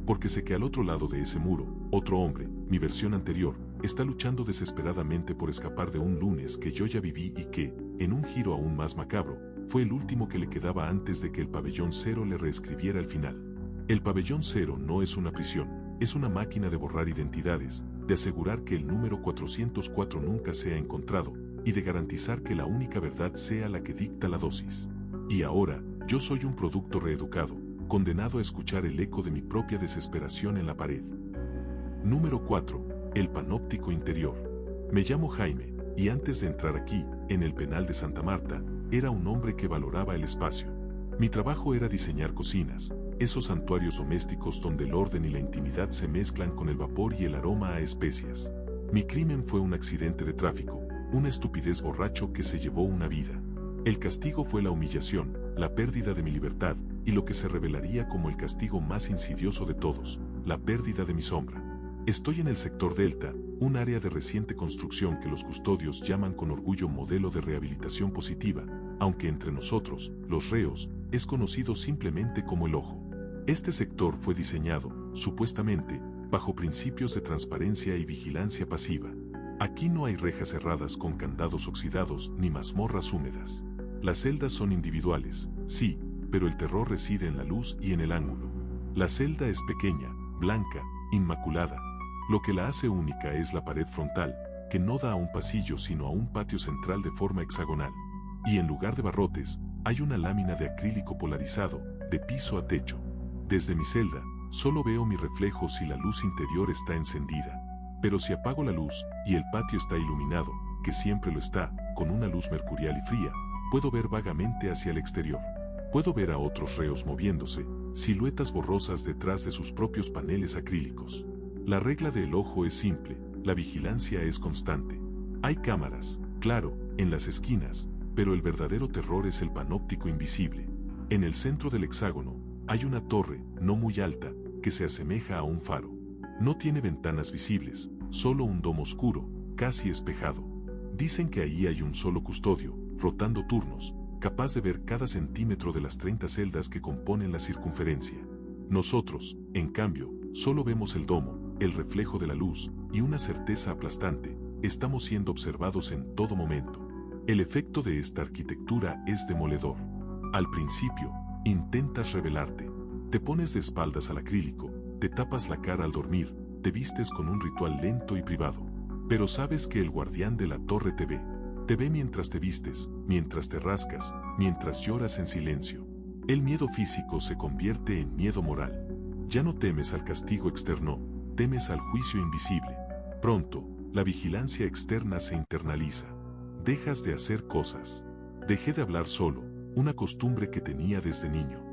Porque sé que al otro lado de ese muro, otro hombre, mi versión anterior, está luchando desesperadamente por escapar de un lunes que yo ya viví y que, en un giro aún más macabro, fue el último que le quedaba antes de que el pabellón cero le reescribiera el final. El pabellón cero no es una prisión, es una máquina de borrar identidades, de asegurar que el número 404 nunca sea encontrado, y de garantizar que la única verdad sea la que dicta la dosis. Y ahora, yo soy un producto reeducado, condenado a escuchar el eco de mi propia desesperación en la pared. Número 4. El panóptico interior. Me llamo Jaime, y antes de entrar aquí, en el penal de Santa Marta, era un hombre que valoraba el espacio. Mi trabajo era diseñar cocinas, esos santuarios domésticos donde el orden y la intimidad se mezclan con el vapor y el aroma a especias. Mi crimen fue un accidente de tráfico, una estupidez borracho que se llevó una vida. El castigo fue la humillación, la pérdida de mi libertad, y lo que se revelaría como el castigo más insidioso de todos, la pérdida de mi sombra. Estoy en el sector Delta, un área de reciente construcción que los custodios llaman con orgullo modelo de rehabilitación positiva, aunque entre nosotros, los reos, es conocido simplemente como el Ojo. Este sector fue diseñado, supuestamente, bajo principios de transparencia y vigilancia pasiva. Aquí no hay rejas cerradas con candados oxidados ni mazmorras húmedas. Las celdas son individuales, sí, pero el terror reside en la luz y en el ángulo. La celda es pequeña, blanca, inmaculada. Lo que la hace única es la pared frontal, que no da a un pasillo sino a un patio central de forma hexagonal. Y en lugar de barrotes, hay una lámina de acrílico polarizado, de piso a techo. Desde mi celda, solo veo mi reflejo si la luz interior está encendida. Pero si apago la luz, y el patio está iluminado, que siempre lo está, con una luz mercurial y fría, puedo ver vagamente hacia el exterior. Puedo ver a otros reos moviéndose, siluetas borrosas detrás de sus propios paneles acrílicos. La regla del ojo es simple, la vigilancia es constante. Hay cámaras, claro, en las esquinas, pero el verdadero terror es el panóptico invisible. En el centro del hexágono, hay una torre, no muy alta, que se asemeja a un faro. No tiene ventanas visibles, solo un domo oscuro, casi espejado. Dicen que ahí hay un solo custodio, rotando turnos, capaz de ver cada centímetro de las 30 celdas que componen la circunferencia. Nosotros, en cambio, solo vemos el domo, el reflejo de la luz, y una certeza aplastante, estamos siendo observados en todo momento. El efecto de esta arquitectura es demoledor. Al principio, intentas rebelarte. Te pones de espaldas al acrílico, te tapas la cara al dormir, te vistes con un ritual lento y privado. Pero sabes que el guardián de la torre te ve. Te ve mientras te vistes, mientras te rascas, mientras lloras en silencio. El miedo físico se convierte en miedo moral. Ya no temes al castigo externo, temes al juicio invisible. Pronto, la vigilancia externa se internaliza. Dejas de hacer cosas. Dejé de hablar solo, una costumbre que tenía desde niño.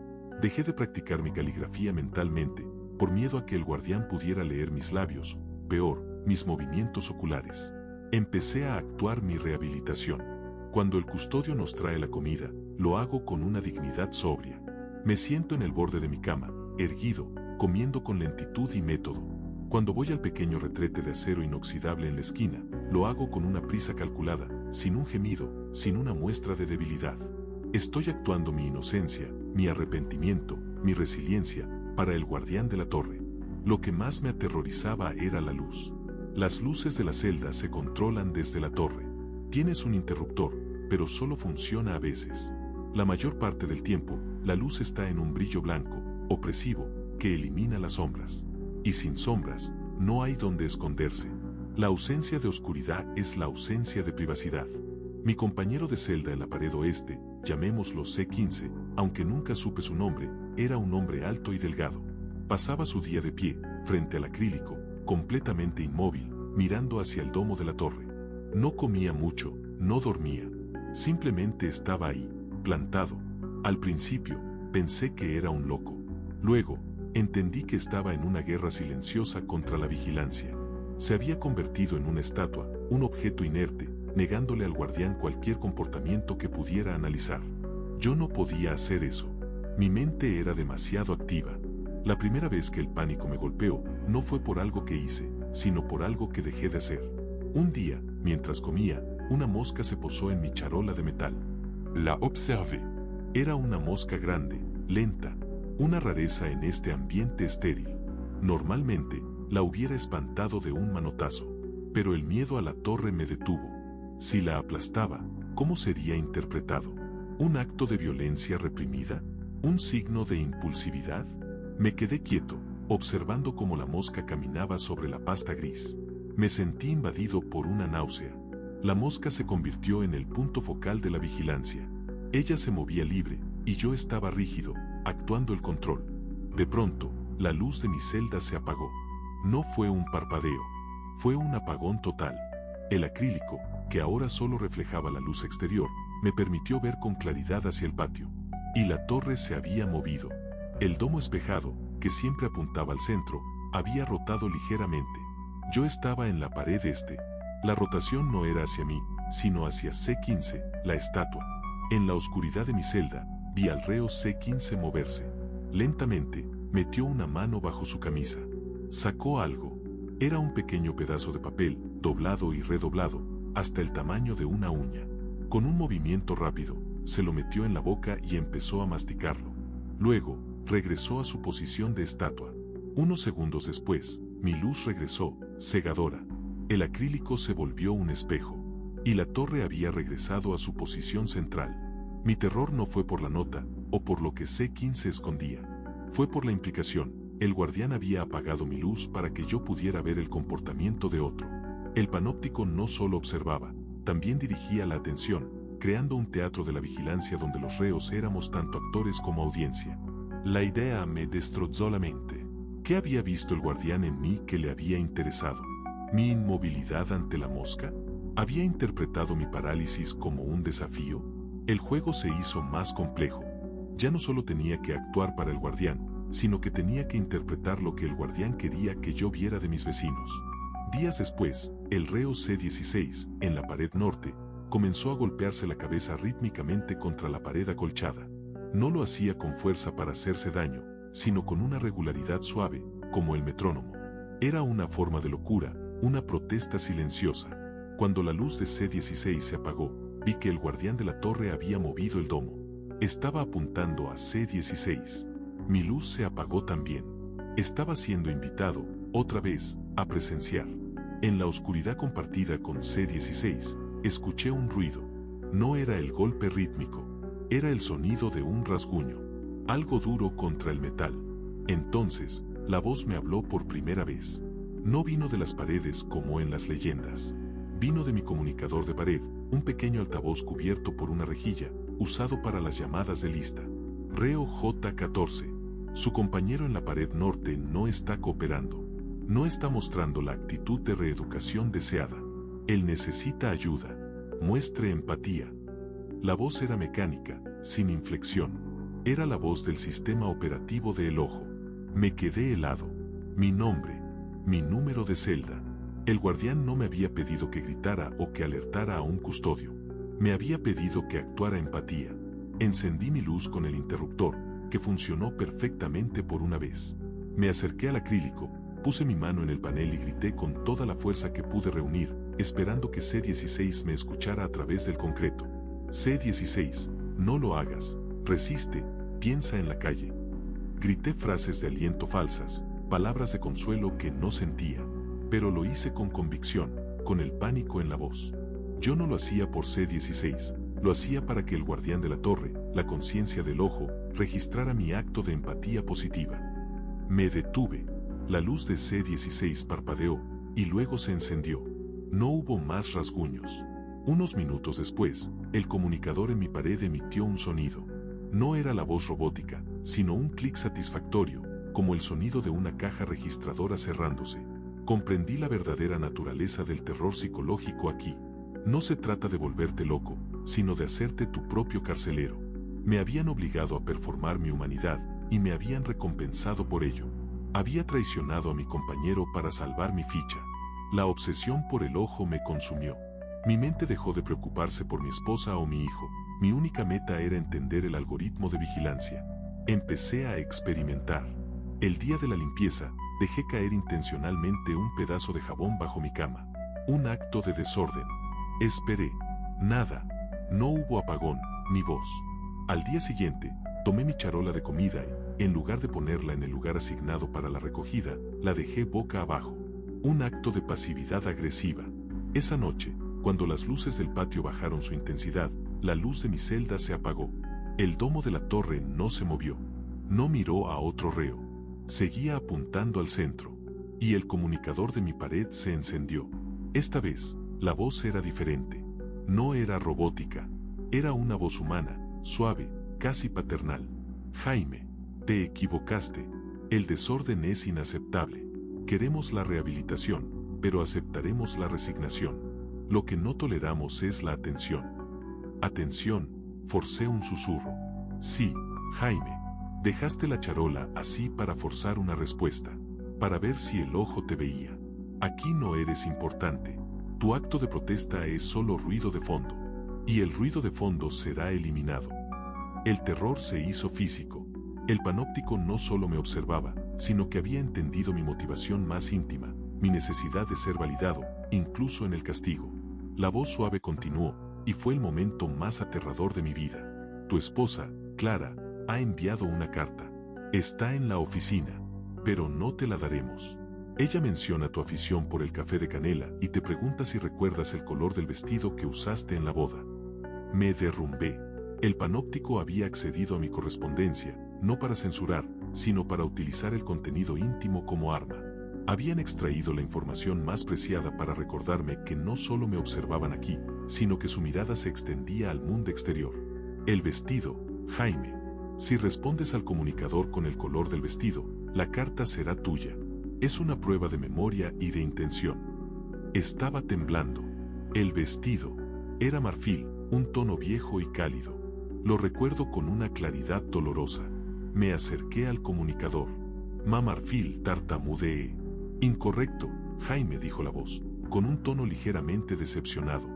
Dejé de practicar mi caligrafía mentalmente, por miedo a que el guardián pudiera leer mis labios, peor, mis movimientos oculares. Empecé a actuar mi rehabilitación. Cuando el custodio nos trae la comida, lo hago con una dignidad sobria. Me siento en el borde de mi cama, erguido, comiendo con lentitud y método. Cuando voy al pequeño retrete de acero inoxidable en la esquina, lo hago con una prisa calculada, sin un gemido, sin una muestra de debilidad. Estoy actuando mi inocencia, mi arrepentimiento, mi resiliencia, para el guardián de la torre. Lo que más me aterrorizaba era la luz. Las luces de la celda se controlan desde la torre. Tienes un interruptor, pero solo funciona a veces. La mayor parte del tiempo, La luz está en un brillo blanco, opresivo, que elimina las sombras. Y sin sombras, no hay donde esconderse. La ausencia de oscuridad es la ausencia de privacidad. Mi compañero de celda en la pared oeste, llamémoslo C15, aunque nunca supe su nombre, era un hombre alto y delgado. Pasaba su día de pie, frente al acrílico, completamente inmóvil, mirando hacia el domo de la torre. No comía mucho, no dormía. Simplemente estaba ahí, plantado. Al principio, pensé que era un loco. Luego, entendí que estaba en una guerra silenciosa contra la vigilancia. Se había convertido en una estatua, un objeto inerte, negándole al guardián cualquier comportamiento que pudiera analizar. Yo no podía hacer eso. Mi mente era demasiado activa. La primera vez que el pánico me golpeó, no fue por algo que hice, sino por algo que dejé de hacer. Un día, mientras comía, una mosca se posó en mi charola de metal. La observé. Era una mosca grande, lenta, una rareza en este ambiente estéril. Normalmente, la hubiera espantado de un manotazo, pero el miedo a la torre me detuvo. Si la aplastaba, ¿cómo sería interpretado? ¿Un acto de violencia reprimida? ¿Un signo de impulsividad? Me quedé quieto, observando cómo la mosca caminaba sobre la pasta gris. Me sentí invadido por una náusea. La mosca se convirtió en el punto focal de la vigilancia. Ella se movía libre, y yo estaba rígido, actuando el control. De pronto, la luz de mi celda se apagó. No fue un parpadeo, fue un apagón total. El acrílico, que ahora solo reflejaba la luz exterior, me permitió ver con claridad hacia el patio. Y la torre se había movido. El domo espejado, que siempre apuntaba al centro, había rotado ligeramente. Yo estaba en la pared este. La rotación no era hacia mí, sino hacia C15, la estatua. En la oscuridad de mi celda, vi al reo C15 moverse. Lentamente, metió una mano bajo su camisa. Sacó algo. Era un pequeño pedazo de papel, doblado y redoblado, hasta el tamaño de una uña. Con un movimiento rápido, se lo metió en la boca y empezó a masticarlo. Luego, regresó a su posición de estatua. Unos segundos después, mi luz regresó, cegadora. El acrílico se volvió un espejo. Y la torre había regresado a su posición central. Mi terror no fue por la nota, o por lo que C15 escondía. Fue por la implicación. El guardián había apagado mi luz para que yo pudiera ver el comportamiento de otro. El panóptico no solo observaba, también dirigía la atención, creando un teatro de la vigilancia donde los reos éramos tanto actores como audiencia. La idea me destrozó la mente. ¿Qué había visto el guardián en mí que le había interesado? ¿Mi inmovilidad ante la mosca? ¿Había interpretado mi parálisis como un desafío? El juego se hizo más complejo. Ya no solo tenía que actuar para el guardián, sino que tenía que interpretar lo que el guardián quería que yo viera de mis vecinos. Días después, el reo C16, en la pared norte, comenzó a golpearse la cabeza rítmicamente contra la pared acolchada. No lo hacía con fuerza para hacerse daño, sino con una regularidad suave, como el metrónomo. Era una forma de locura, una protesta silenciosa. Cuando la luz de C16 se apagó, vi que el guardián de la torre había movido el domo. Estaba apuntando a C16. Mi luz se apagó también. Estaba siendo invitado, otra vez, a presenciar. En la oscuridad compartida con C16, escuché un ruido. No era el golpe rítmico, era el sonido de un rasguño. Algo duro contra el metal. Entonces, la voz me habló por primera vez. No vino de las paredes como en las leyendas. Vino de mi comunicador de pared, un pequeño altavoz cubierto por una rejilla, usado para las llamadas de lista. Reo J14. Su compañero en la pared norte no está cooperando. No está mostrando la actitud de reeducación deseada. Él necesita ayuda. Muestre empatía. La voz era mecánica, sin inflexión. Era la voz del sistema operativo de El Ojo. Me quedé helado. Mi nombre. Mi número de celda. El guardián no me había pedido que gritara o que alertara a un custodio. Me había pedido que actuara empatía. Encendí mi luz con el interruptor, que funcionó perfectamente por una vez. Me acerqué al acrílico, puse mi mano en el panel y grité con toda la fuerza que pude reunir, esperando que C16 me escuchara a través del concreto. C16, no lo hagas, resiste, piensa en la calle. Grité frases de aliento falsas, palabras de consuelo que no sentía, pero lo hice con convicción, con el pánico en la voz. Yo no lo hacía por C16, Lo hacía para que el guardián de la torre, la conciencia del ojo, registrara mi acto de empatía positiva. Me detuve. La luz de C16 parpadeó, y luego se encendió. No hubo más rasguños. Unos minutos después, el comunicador en mi pared emitió un sonido. No era la voz robótica, sino un clic satisfactorio, como el sonido de una caja registradora cerrándose. Comprendí la verdadera naturaleza del terror psicológico aquí. No se trata de volverte loco, sino de hacerte tu propio carcelero. Me habían obligado a performar mi humanidad, y me habían recompensado por ello. Había traicionado a mi compañero para salvar mi ficha. La obsesión por el ojo me consumió. Mi mente dejó de preocuparse por mi esposa o mi hijo. Mi única meta era entender el algoritmo de vigilancia. Empecé a experimentar. El día de la limpieza, dejé caer intencionalmente un pedazo de jabón bajo mi cama. Un acto de desorden. Esperé. Nada. No hubo apagón, ni voz. Al día siguiente, tomé mi charola de comida y, en lugar de ponerla en el lugar asignado para la recogida, la dejé boca abajo. Un acto de pasividad agresiva. Esa noche, cuando las luces del patio bajaron su intensidad, la luz de mi celda se apagó. El domo de la torre no se movió. No miró a otro reo. Seguía apuntando al centro. Y el comunicador de mi pared se encendió. Esta vez, la voz era diferente. No era robótica. Era una voz humana, suave, casi paternal. Jaime, te equivocaste. El desorden es inaceptable. Queremos la rehabilitación, pero aceptaremos la resignación. Lo que no toleramos es la atención. Atención, forcé un susurro. Sí, Jaime. Dejaste la charola así para forzar una respuesta. Para ver si el ojo te veía. Aquí no eres importante. Tu acto de protesta es solo ruido de fondo. Y el ruido de fondo será eliminado. El terror se hizo físico. El panóptico no solo me observaba, sino que había entendido mi motivación más íntima, mi necesidad de ser validado, incluso en el castigo. La voz suave continuó, y fue el momento más aterrador de mi vida. Tu esposa, Clara, ha enviado una carta. Está en la oficina, pero no te la daremos. Ella menciona tu afición por el café de canela y te pregunta si recuerdas el color del vestido que usaste en la boda. Me derrumbé. El panóptico había accedido a mi correspondencia, no para censurar, sino para utilizar el contenido íntimo como arma. Habían extraído la información más preciada para recordarme que no solo me observaban aquí, sino que su mirada se extendía al mundo exterior. El vestido, Jaime. Si respondes al comunicador con el color del vestido, la carta será tuya. Es una prueba de memoria y de intención. Estaba temblando. El vestido era marfil, un tono viejo y cálido. Lo recuerdo con una claridad dolorosa. Me acerqué al comunicador. Marfil, tartamudeé. Incorrecto, Jaime, dijo la voz, con un tono ligeramente decepcionado.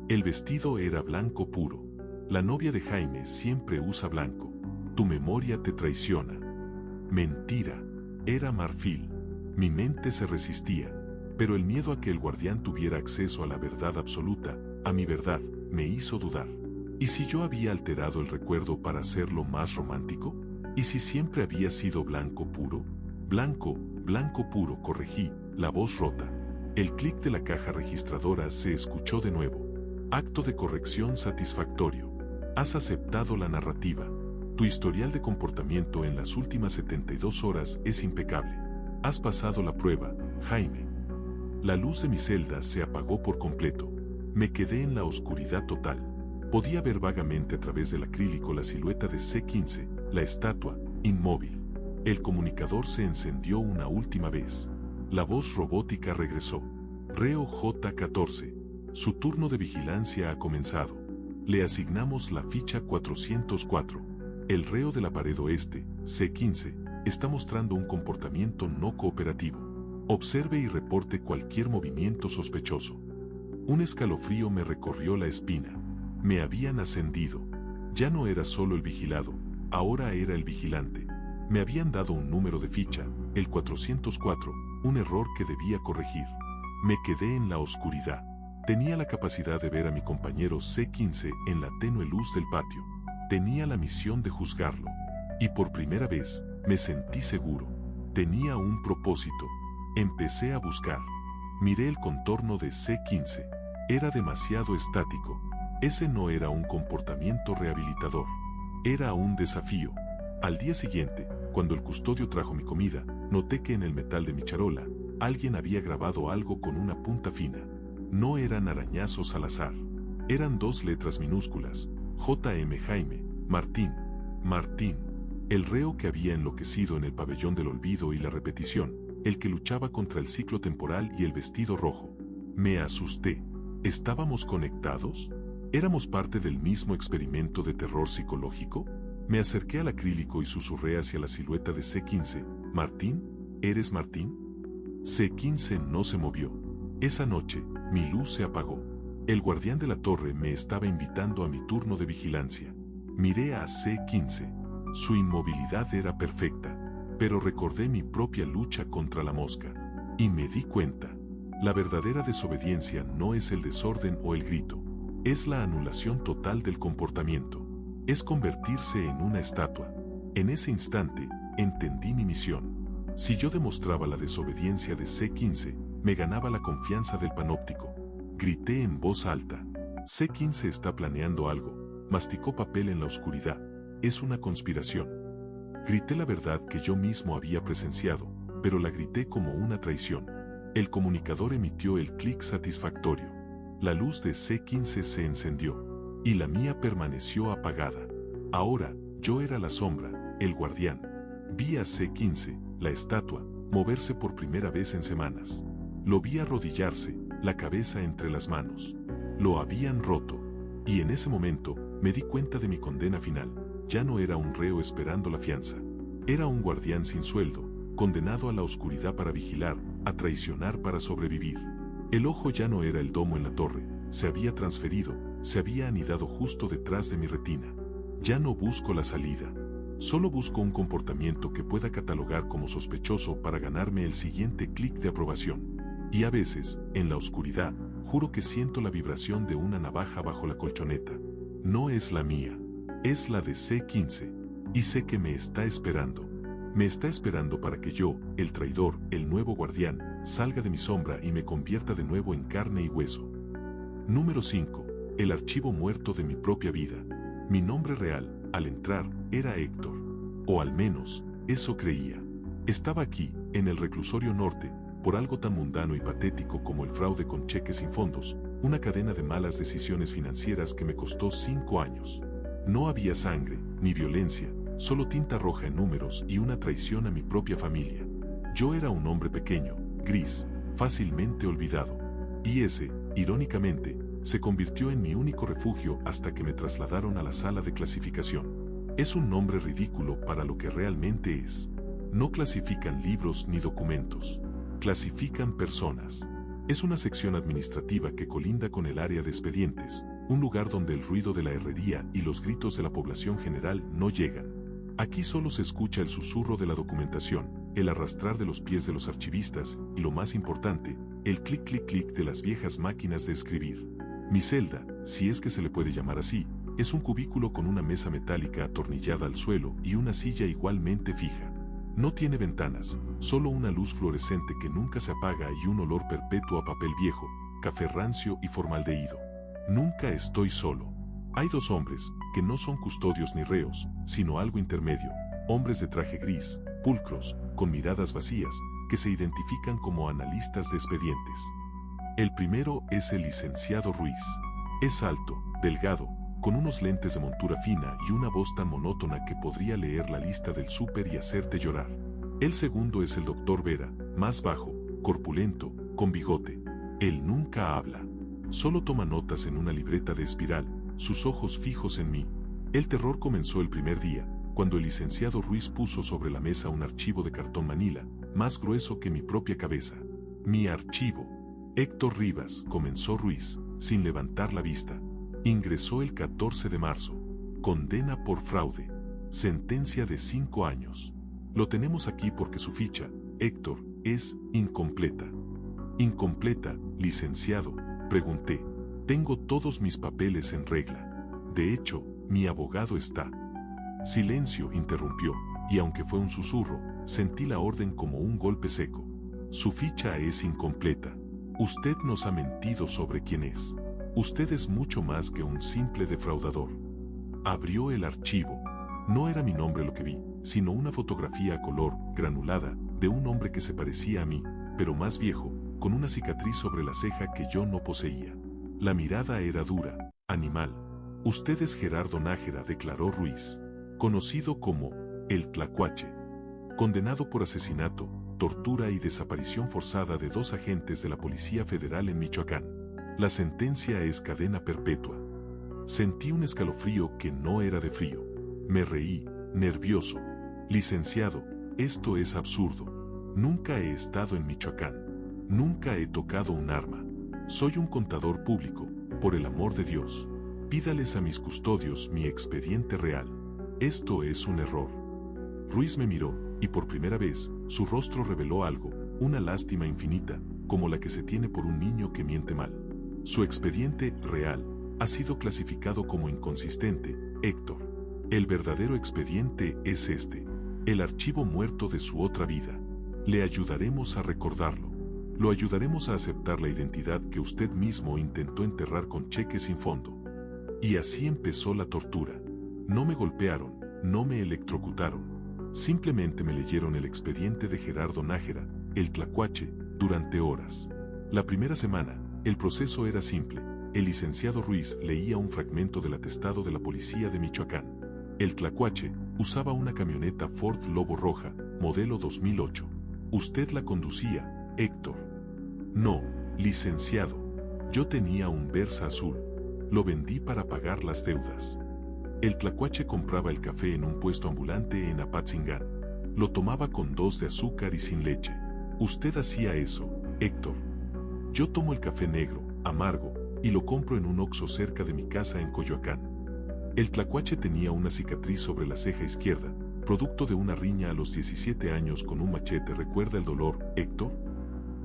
El vestido era blanco puro. La novia de Jaime siempre usa blanco. Tu memoria te traiciona. Mentira. Era marfil. Mi mente se resistía, pero el miedo a que el guardián tuviera acceso a la verdad absoluta, a mi verdad, me hizo dudar. ¿Y si yo había alterado el recuerdo para hacerlo más romántico? ¿Y si siempre había sido blanco puro? Blanco puro, corregí, la voz rota. El clic de la caja registradora se escuchó de nuevo. Acto de corrección satisfactorio. Has aceptado la narrativa. Tu historial de comportamiento en las últimas 72 horas es impecable. Has pasado la prueba, Jaime. La luz de mi celda se apagó por completo. Me quedé en la oscuridad total. Podía ver vagamente a través del acrílico la silueta de C15, la estatua, inmóvil. El comunicador se encendió una última vez. La voz robótica regresó. Reo J14. Su turno de vigilancia ha comenzado. Le asignamos la ficha 404. El reo de la pared oeste, C15, está mostrando un comportamiento no cooperativo. Observe y reporte cualquier movimiento sospechoso. Un escalofrío me recorrió la espina. Me habían ascendido. Ya no era solo el vigilado, ahora era el vigilante. Me habían dado un número de ficha, el 404, un error que debía corregir. Me quedé en la oscuridad. Tenía la capacidad de ver a mi compañero C15 en la tenue luz del patio. Tenía la misión de juzgarlo. Y por primera vez, me sentí seguro. Tenía un propósito. Empecé a buscar. Miré el contorno de C15. Era demasiado estático. Ese no era un comportamiento rehabilitador. Era un desafío. Al día siguiente, cuando el custodio trajo mi comida, noté que en el metal de mi charola, alguien había grabado algo con una punta fina. No eran arañazos al azar. Eran 2 letras minúsculas: J.M. Jaime, Martín. Martín. El reo que había enloquecido en el pabellón del olvido y la repetición, el que luchaba contra el ciclo temporal y el vestido rojo. Me asusté. ¿Estábamos conectados? ¿Éramos parte del mismo experimento de terror psicológico? Me acerqué al acrílico y susurré hacia la silueta de C15. ¿Martín? ¿Eres Martín? C15 no se movió. Esa noche, mi luz se apagó. El guardián de la torre me estaba invitando a mi turno de vigilancia. Miré a C15. Su inmovilidad era perfecta, pero recordé mi propia lucha contra la mosca. Y me di cuenta. La verdadera desobediencia no es el desorden o el grito. Es la anulación total del comportamiento. Es convertirse en una estatua. En ese instante, entendí mi misión. Si yo demostraba la desobediencia de C15, me ganaba la confianza del panóptico. Grité en voz alta. C15 está planeando algo. Masticó papel en la oscuridad. Es una conspiración. Grité la verdad que yo mismo había presenciado, pero la grité como una traición. El comunicador emitió el clic satisfactorio. La luz de C15 se encendió, y la mía permaneció apagada. Ahora, yo era la sombra, el guardián. Vi a C15, la estatua, moverse por primera vez en semanas. Lo vi arrodillarse, la cabeza entre las manos. Lo habían roto. Y en ese momento, me di cuenta de mi condena final. Ya no era un reo esperando la fianza. Era un guardián sin sueldo, condenado a la oscuridad para vigilar, a traicionar para sobrevivir. El ojo ya no era el domo en la torre, se había transferido, se había anidado justo detrás de mi retina. Ya no busco la salida. Solo busco un comportamiento que pueda catalogar como sospechoso para ganarme el siguiente clic de aprobación. Y a veces, en la oscuridad, juro que siento la vibración de una navaja bajo la colchoneta. No es la mía, es la de C15. Y sé que me está esperando. Me está esperando para que yo, el traidor, el nuevo guardián, salga de mi sombra y me convierta de nuevo en carne y hueso. Número 5. El archivo muerto de mi propia vida. Mi nombre real, al entrar, era Héctor. O al menos, eso creía. Estaba aquí, en el reclusorio norte, por algo tan mundano y patético como el fraude con cheques sin fondos, una cadena de malas decisiones financieras que me costó 5 años. No había sangre, ni violencia, solo tinta roja en números y una traición a mi propia familia. Yo era un hombre pequeño, gris, fácilmente olvidado. Y ese, irónicamente, se convirtió en mi único refugio hasta que me trasladaron a la sala de clasificación. Es un nombre ridículo para lo que realmente es. No clasifican libros ni documentos. Clasifican personas. Es una sección administrativa que colinda con el área de expedientes, un lugar donde el ruido de la herrería y los gritos de la población general no llegan. Aquí solo se escucha el susurro de la documentación, el arrastrar de los pies de los archivistas y, lo más importante, el clic clic clic de las viejas máquinas de escribir. Mi celda, si es que se le puede llamar así, es un cubículo con una mesa metálica atornillada al suelo y una silla igualmente fija. No tiene ventanas, solo una luz fluorescente que nunca se apaga y un olor perpetuo a papel viejo, café rancio y formaldehído. Nunca estoy solo. Hay 2 hombres, que no son custodios ni reos, sino algo intermedio, hombres de traje gris, pulcros, con miradas vacías, que se identifican como analistas de expedientes. El primero es el licenciado Ruiz. Es alto, delgado, con unos lentes de montura fina y una voz tan monótona que podría leer la lista del súper y hacerte llorar. El segundo es el doctor Vera, más bajo, corpulento, con bigote. Él nunca habla. Solo toma notas en una libreta de espiral, sus ojos fijos en mí. El terror comenzó el primer día, cuando el licenciado Ruiz puso sobre la mesa un archivo de cartón manila, más grueso que mi propia cabeza. Mi archivo. Héctor Rivas, comenzó Ruiz, sin levantar la vista. Ingresó el 14 de marzo. Condena por fraude. Sentencia de 5 años. Lo tenemos aquí porque su ficha, Héctor, es incompleta. ¿Incompleta, licenciado?, pregunté. Tengo todos mis papeles en regla. De hecho, mi abogado está. Silencio, interrumpió, y aunque fue un susurro, sentí la orden como un golpe seco. Su ficha es incompleta. Usted nos ha mentido sobre quién es. Usted es mucho más que un simple defraudador. Abrió el archivo. No era mi nombre lo que vi, sino una fotografía a color, granulada, de un hombre que se parecía a mí, pero más viejo, con una cicatriz sobre la ceja que yo no poseía. La mirada era dura, animal. Usted es Gerardo Nájera, declaró Ruiz, conocido como el Tlacuache, condenado por asesinato, tortura y desaparición forzada de 2 agentes de la Policía Federal en Michoacán. La sentencia es cadena perpetua. Sentí un escalofrío que no era de frío. Me reí, nervioso. Licenciado, esto es absurdo. Nunca he estado en Michoacán. Nunca he tocado un arma. Soy un contador público, por el amor de Dios. Pídales a mis custodios mi expediente real. Esto es un error. Ruiz me miró, y por primera vez, su rostro reveló algo, una lástima infinita, como la que se tiene por un niño que miente mal. Su expediente real ha sido clasificado como inconsistente, Héctor. El verdadero expediente es este, el archivo muerto de su otra vida. Le ayudaremos a recordarlo. Lo ayudaremos a aceptar la identidad que usted mismo intentó enterrar con cheques sin fondo. Y así empezó la tortura. No me golpearon, no me electrocutaron. Simplemente me leyeron el expediente de Gerardo Nájera, el Tlacuache, durante horas. La primera semana, el proceso era simple. El licenciado Ruiz leía un fragmento del atestado de la policía de Michoacán. El Tlacuache usaba una camioneta Ford Lobo roja, modelo 2008. Usted la conducía, Héctor. No, licenciado. Yo tenía un Versa azul. Lo vendí para pagar las deudas. El Tlacuache compraba el café en un puesto ambulante en Apatzingán. Lo tomaba con 2 de azúcar y sin leche. Usted hacía eso, Héctor. Yo tomo el café negro, amargo, y lo compro en un Oxxo cerca de mi casa en Coyoacán. El Tlacuache tenía una cicatriz sobre la ceja izquierda, producto de una riña a los 17 años con un machete. ¿Recuerda el dolor, Héctor?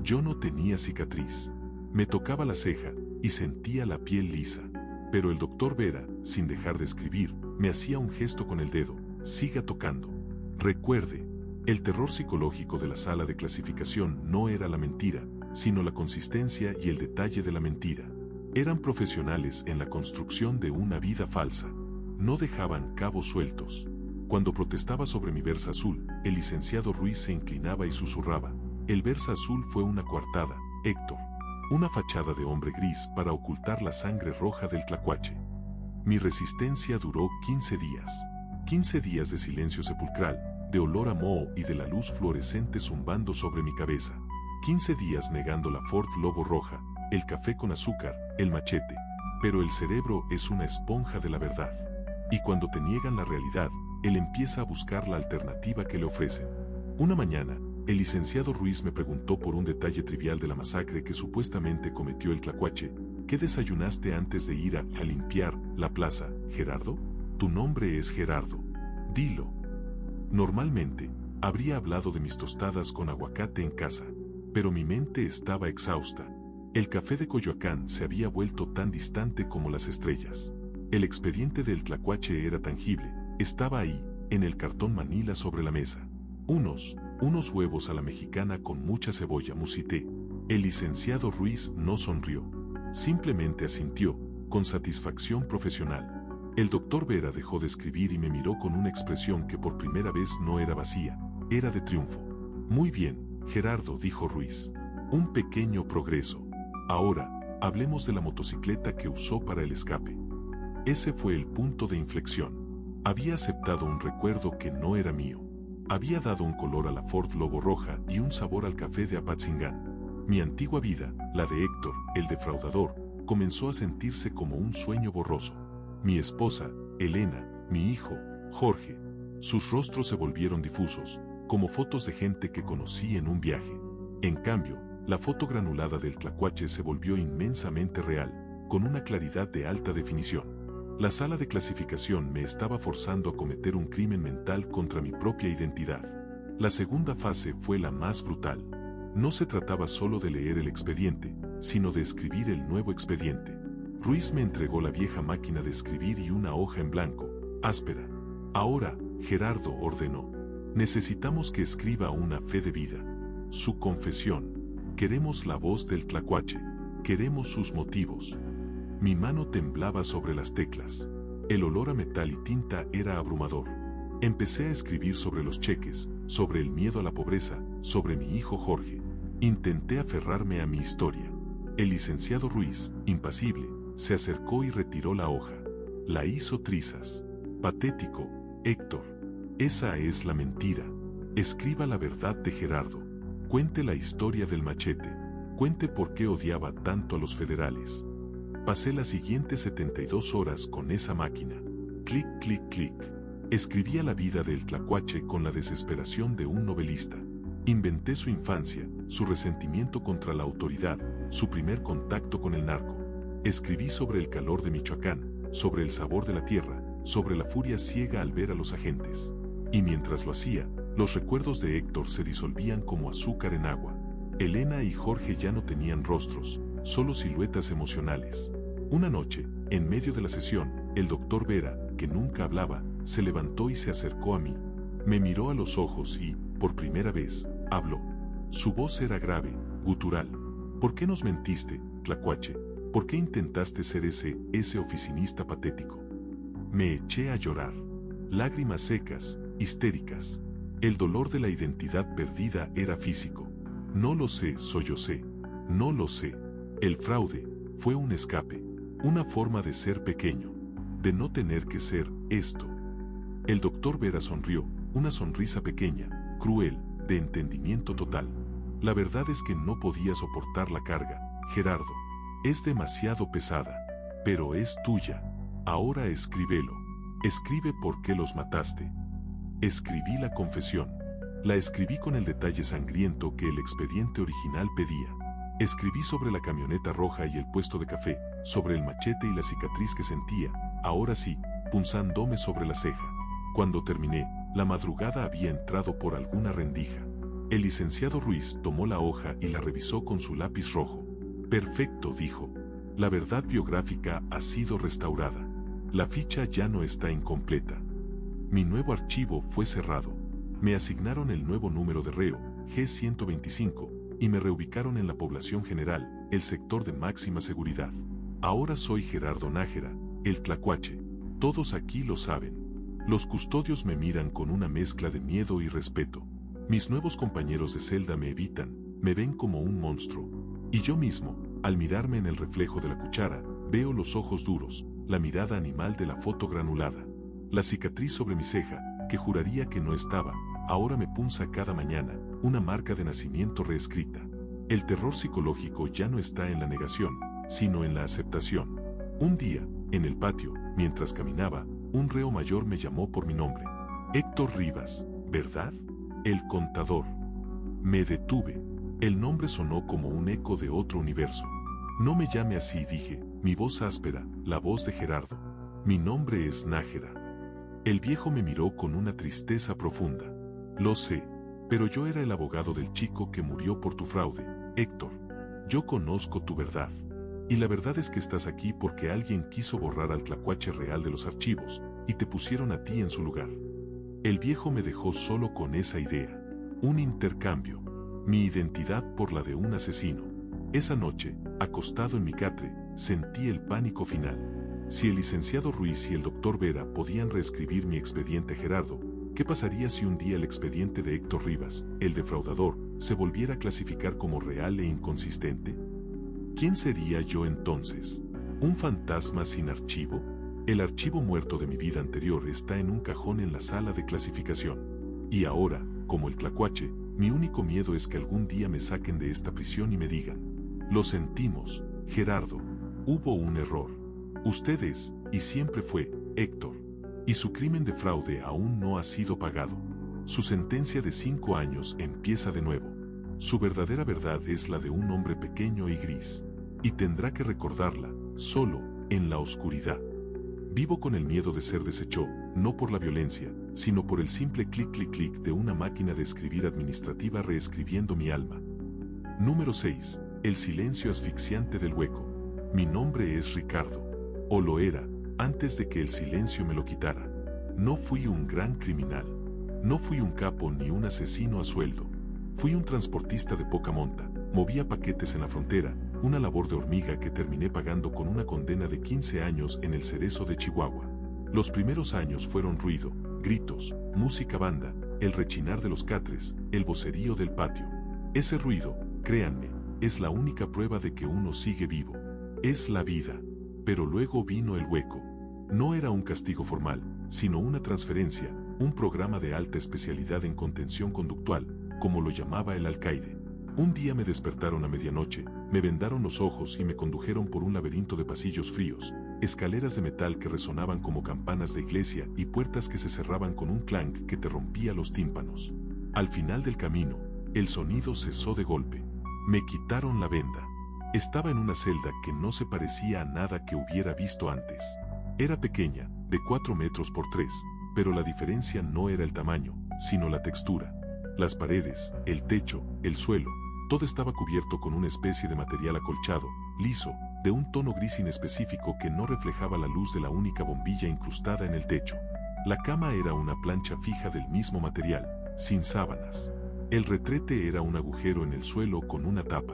Yo no tenía cicatriz. Me tocaba la ceja y sentía la piel lisa. Pero el doctor Vera, sin dejar de escribir, me hacía un gesto con el dedo. Siga tocando. Recuerde, el terror psicológico de la sala de clasificación no era la mentira, sino la consistencia y el detalle de la mentira. Eran profesionales en la construcción de una vida falsa. No dejaban cabos sueltos. Cuando protestaba sobre mi Versa azul, el licenciado Ruiz se inclinaba y susurraba. El Versa azul fue una coartada, Héctor. Una fachada de hombre gris para ocultar la sangre roja del Tlacuache. Mi resistencia duró 15 días. 15 días de silencio sepulcral, de olor a moho y de la luz fluorescente zumbando sobre mi cabeza. 15 días negando la Ford Lobo roja, el café con azúcar, el machete. Pero el cerebro es una esponja de la verdad. Y cuando te niegan la realidad, él empieza a buscar la alternativa que le ofrecen. Una mañana, el licenciado Ruiz me preguntó por un detalle trivial de la masacre que supuestamente cometió el Tlacuache. ¿Qué desayunaste antes de ir a limpiar la plaza, Gerardo? Tu nombre es Gerardo. Dilo. Normalmente, habría hablado de mis tostadas con aguacate en casa, pero mi mente estaba exhausta. El café de Coyoacán se había vuelto tan distante como las estrellas. El expediente del Tlacuache era tangible, estaba ahí, en el cartón manila sobre la mesa. Unos huevos a la mexicana con mucha cebolla, musité. El licenciado Ruiz no sonrió. Simplemente asintió, con satisfacción profesional. El doctor Vera dejó de escribir y me miró con una expresión que por primera vez no era vacía, era de triunfo. Muy bien, Gerardo, dijo Ruiz. Un pequeño progreso. Ahora, hablemos de la motocicleta que usó para el escape. Ese fue el punto de inflexión. Había aceptado un recuerdo que no era mío. Había dado un color a la Ford Lobo roja y un sabor al café de Apatzingán. Mi antigua vida, la de Héctor, el defraudador, comenzó a sentirse como un sueño borroso. Mi esposa, Elena, mi hijo, Jorge. Sus rostros se volvieron difusos, como fotos de gente que conocí en un viaje. En cambio, la foto granulada del Tlacuache se volvió inmensamente real, con una claridad de alta definición. La sala de clasificación me estaba forzando a cometer un crimen mental contra mi propia identidad. La segunda fase fue la más brutal. No se trataba solo de leer el expediente, sino de escribir el nuevo expediente. Ruiz me entregó la vieja máquina de escribir y una hoja en blanco, áspera. Ahora, Gerardo ordenó. Necesitamos que escriba una fe de vida. Su confesión. Queremos la voz del Tlacuache. Queremos sus motivos. Mi mano temblaba sobre las teclas. El olor a metal y tinta era abrumador. Empecé a escribir sobre los cheques, sobre el miedo a la pobreza, sobre mi hijo Jorge. Intenté aferrarme a mi historia. El licenciado Ruiz, impasible, se acercó y retiró la hoja. La hizo trizas. Patético, Héctor. Esa es la mentira. Escriba la verdad de Gerardo. Cuente la historia del machete. Cuente por qué odiaba tanto a los federales. Pasé las siguientes 72 horas con esa máquina. Clic, clic, clic. Escribía la vida del Tlacuache con la desesperación de un novelista. Inventé su infancia, su resentimiento contra la autoridad, su primer contacto con el narco. Escribí sobre el calor de Michoacán, sobre el sabor de la tierra, sobre la furia ciega al ver a los agentes. Y mientras lo hacía, los recuerdos de Héctor se disolvían como azúcar en agua. Elena y Jorge ya no tenían rostros, solo siluetas emocionales. Una noche, en medio de la sesión, el doctor Vera, que nunca hablaba, se levantó y se acercó a mí. Me miró a los ojos y, por primera vez, habló. Su voz era grave, gutural. ¿Por qué nos mentiste, Tlacuache? ¿Por qué intentaste ser ese oficinista patético? Me eché a llorar. Lágrimas secas, histéricas. El dolor de la identidad perdida era físico. No lo sé, sollocé. No lo sé. El fraude fue un escape, una forma de ser pequeño, de no tener que ser esto. El doctor Vera sonrió, una sonrisa pequeña, cruel, de entendimiento total. La verdad es que no podía soportar la carga, Gerardo. Es demasiado pesada, pero es tuya. Ahora escríbelo. Escribe por qué los mataste. Escribí la confesión. La escribí con el detalle sangriento que el expediente original pedía. Escribí sobre la camioneta roja y el puesto de café, sobre el machete y la cicatriz que sentía, ahora sí, punzándome sobre la ceja. Cuando terminé, la madrugada había entrado por alguna rendija. El licenciado Ruiz tomó la hoja y la revisó con su lápiz rojo. Perfecto, dijo. La verdad biográfica ha sido restaurada. La ficha ya no está incompleta. Mi nuevo archivo fue cerrado. Me asignaron el nuevo número de reo, G125, y me reubicaron en la población general, el sector de máxima seguridad. Ahora soy Gerardo Nájera, el Tlacuache. Todos aquí lo saben. Los custodios me miran con una mezcla de miedo y respeto. Mis nuevos compañeros de celda me evitan, me ven como un monstruo. Y yo mismo, al mirarme en el reflejo de la cuchara, veo los ojos duros, la mirada animal de la foto granulada. La cicatriz sobre mi ceja, que juraría que no estaba, ahora me punza cada mañana, una marca de nacimiento reescrita. El terror psicológico ya no está en la negación, sino en la aceptación. Un día, en el patio, mientras caminaba, un reo mayor me llamó por mi nombre. Héctor Rivas, ¿verdad? El contador. Me detuve. El nombre sonó como un eco de otro universo. No me llame así, dije, mi voz áspera, la voz de Gerardo. Mi nombre es Nájera. El viejo me miró con una tristeza profunda. Lo sé, pero yo era el abogado del chico que murió por tu fraude, Héctor. Yo conozco tu verdad. Y la verdad es que estás aquí porque alguien quiso borrar al Tlacuache real de los archivos, y te pusieron a ti en su lugar. El viejo me dejó solo con esa idea. Un intercambio. Mi identidad por la de un asesino. Esa noche, acostado en mi catre, sentí el pánico final. Si el licenciado Ruiz y el doctor Vera podían reescribir mi expediente Gerardo, ¿qué pasaría si un día el expediente de Héctor Rivas, el defraudador, se volviera a clasificar como real e inconsistente? ¿Quién sería yo entonces? ¿Un fantasma sin archivo? El archivo muerto de mi vida anterior está en un cajón en la sala de clasificación. Y ahora, como el Tlacuache, mi único miedo es que algún día me saquen de esta prisión y me digan: lo sentimos, Gerardo, hubo un error. Ustedes, y siempre fue, Héctor. Y su crimen de fraude aún no ha sido pagado. Su sentencia de 5 años empieza de nuevo. Su verdadera verdad es la de un hombre pequeño y gris. Y tendrá que recordarla, solo, en la oscuridad. Vivo con el miedo de ser deshecho, no por la violencia, sino por el simple clic clic clic de una máquina de escribir administrativa reescribiendo mi alma. Número 6. El silencio asfixiante del hueco. Mi nombre es Ricardo. O lo era, antes de que el silencio me lo quitara. No fui un gran criminal. No fui un capo ni un asesino a sueldo. Fui un transportista de poca monta, movía paquetes en la frontera, una labor de hormiga que terminé pagando con una condena de 15 años en el Cerezo de Chihuahua. Los primeros años fueron ruido, gritos, música banda, el rechinar de los catres, el vocerío del patio. Ese ruido, créanme, es la única prueba de que uno sigue vivo. Es la vida. Pero luego vino el hueco. No era un castigo formal, sino una transferencia, un programa de alta especialidad en contención conductual, como lo llamaba el alcaide. Un día me despertaron a medianoche, me vendaron los ojos y me condujeron por un laberinto de pasillos fríos, escaleras de metal que resonaban como campanas de iglesia y puertas que se cerraban con un clank que te rompía los tímpanos. Al final del camino, el sonido cesó de golpe. Me quitaron la venda. Estaba en una celda que no se parecía a nada que hubiera visto antes. Era pequeña, de 4 metros por 3, pero la diferencia no era el tamaño, sino la textura. Las paredes, el techo, el suelo, todo estaba cubierto con una especie de material acolchado, liso, de un tono gris inespecífico que no reflejaba la luz de la única bombilla incrustada en el techo. La cama era una plancha fija del mismo material, sin sábanas. El retrete era un agujero en el suelo con una tapa.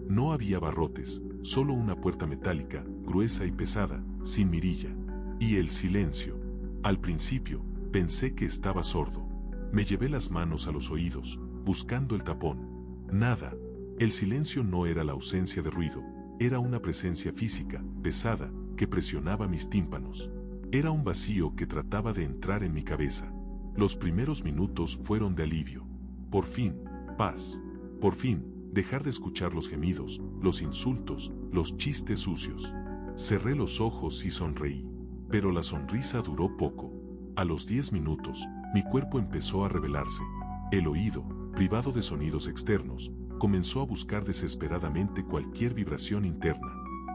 No había barrotes, solo una puerta metálica, gruesa y pesada, sin mirilla. Y el silencio. Al principio, pensé que estaba sordo. Me llevé las manos a los oídos, buscando el tapón. Nada. El silencio no era la ausencia de ruido, era una presencia física, pesada, que presionaba mis tímpanos. Era un vacío que trataba de entrar en mi cabeza. Los primeros minutos fueron de alivio. Por fin, paz. Por fin, dejar de escuchar los gemidos, los insultos, los chistes sucios. Cerré los ojos y sonreí. Pero la sonrisa duró poco. A los 10 minutos, mi cuerpo empezó a rebelarse. El oído, privado de sonidos externos, comenzó a buscar desesperadamente cualquier vibración interna.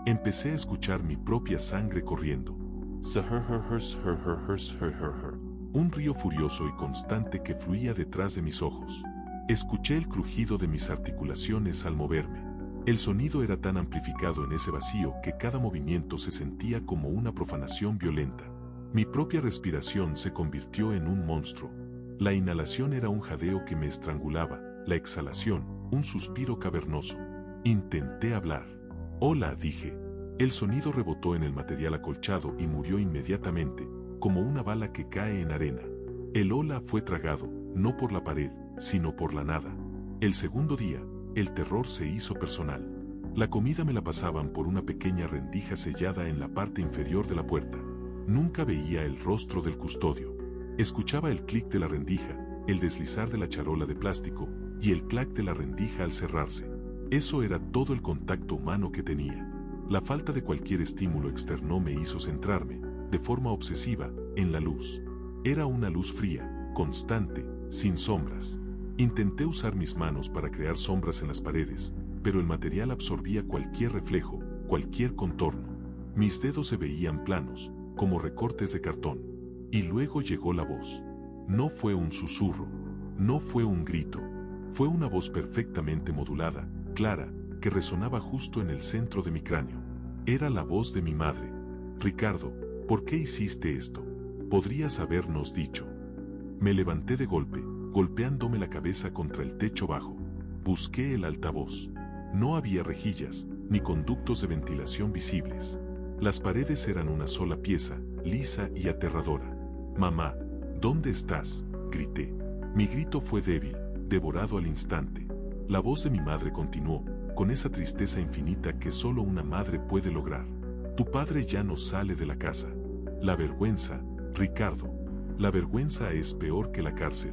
Empecé a escuchar mi propia sangre corriendo. Un río furioso y constante que fluía detrás de mis ojos. Escuché el crujido de mis articulaciones al moverme. El sonido era tan amplificado en ese vacío que cada movimiento se sentía como una profanación violenta. Mi propia respiración se convirtió en un monstruo. La inhalación era un jadeo que me estrangulaba, la exhalación, un suspiro cavernoso. Intenté hablar. Hola, dije. El sonido rebotó en el material acolchado y murió inmediatamente, como una bala que cae en arena. El hola fue tragado, no por la pared, sino por la nada. El segundo día, el terror se hizo personal. La comida me la pasaban por una pequeña rendija sellada en la parte inferior de la puerta. Nunca veía el rostro del custodio. Escuchaba el clic de la rendija, el deslizar de la charola de plástico y el clac de la rendija al cerrarse. Eso era todo el contacto humano que tenía. La falta de cualquier estímulo externo me hizo centrarme, de forma obsesiva, en la luz. Era una luz fría, constante, sin sombras. Intenté usar mis manos para crear sombras en las paredes, pero el material absorbía cualquier reflejo, cualquier contorno. Mis dedos se veían planos, como recortes de cartón. Y luego llegó la voz. No fue un susurro, no fue un grito, fue una voz perfectamente modulada, clara, que resonaba justo en el centro de mi cráneo. Era la voz de mi madre. Ricardo, ¿por qué hiciste esto? Podrías habernos dicho. Me levanté de golpe, golpeándome la cabeza contra el techo bajo. Busqué el altavoz. No había rejillas, ni conductos de ventilación visibles. Las paredes eran una sola pieza, lisa y aterradora. Mamá, ¿dónde estás?, grité. Mi grito fue débil, devorado al instante. La voz de mi madre continuó, con esa tristeza infinita que solo una madre puede lograr. Tu padre ya no sale de la casa. La vergüenza, Ricardo. La vergüenza es peor que la cárcel.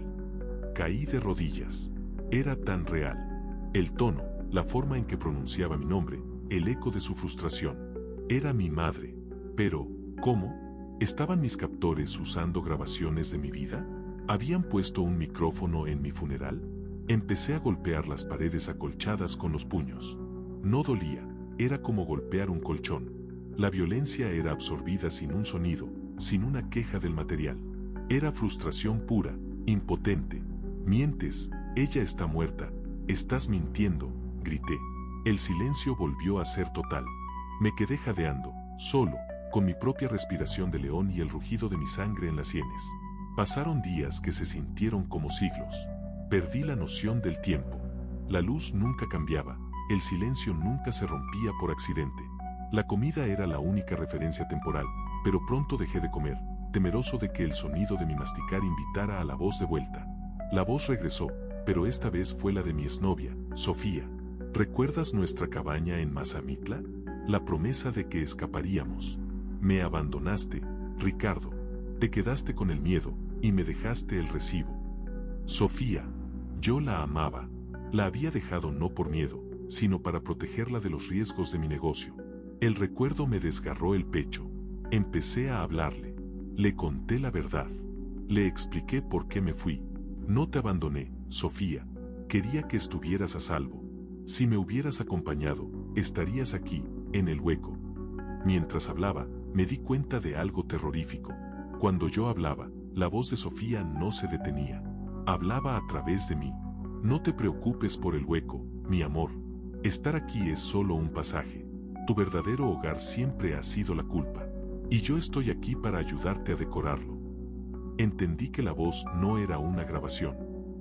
Caí de rodillas. Era tan real. El tono, la forma en que pronunciaba mi nombre, el eco de su frustración. Era mi madre. Pero, ¿cómo? ¿Estaban mis captores usando grabaciones de mi vida? ¿Habían puesto un micrófono en mi funeral? Empecé a golpear las paredes acolchadas con los puños. No dolía, era como golpear un colchón. La violencia era absorbida sin un sonido, sin una queja del material. Era frustración pura, impotente. Mientes, ella está muerta, estás mintiendo, grité. El silencio volvió a ser total. Me quedé jadeando, solo, con mi propia respiración de león y el rugido de mi sangre en las sienes. Pasaron días que se sintieron como siglos. Perdí la noción del tiempo. La luz nunca cambiaba, el silencio nunca se rompía por accidente. La comida era la única referencia temporal, pero pronto dejé de comer, temeroso de que el sonido de mi masticar invitara a la voz de vuelta. La voz regresó, pero esta vez fue la de mi exnovia, Sofía. ¿Recuerdas nuestra cabaña en Mazamitla? La promesa de que escaparíamos. Me abandonaste, Ricardo. Te quedaste con el miedo, y me dejaste el recibo. Sofía. Yo la amaba. La había dejado no por miedo, sino para protegerla de los riesgos de mi negocio. El recuerdo me desgarró el pecho. Empecé a hablarle. Le conté la verdad. Le expliqué por qué me fui. No te abandoné, Sofía. Quería que estuvieras a salvo. Si me hubieras acompañado, estarías aquí, en el hueco. Mientras hablaba, me di cuenta de algo terrorífico. Cuando yo hablaba, la voz de Sofía no se detenía. Hablaba a través de mí. No te preocupes por el hueco, mi amor. Estar aquí es solo un pasaje. Tu verdadero hogar siempre ha sido la culpa. Y yo estoy aquí para ayudarte a decorarlo. Entendí que la voz no era una grabación.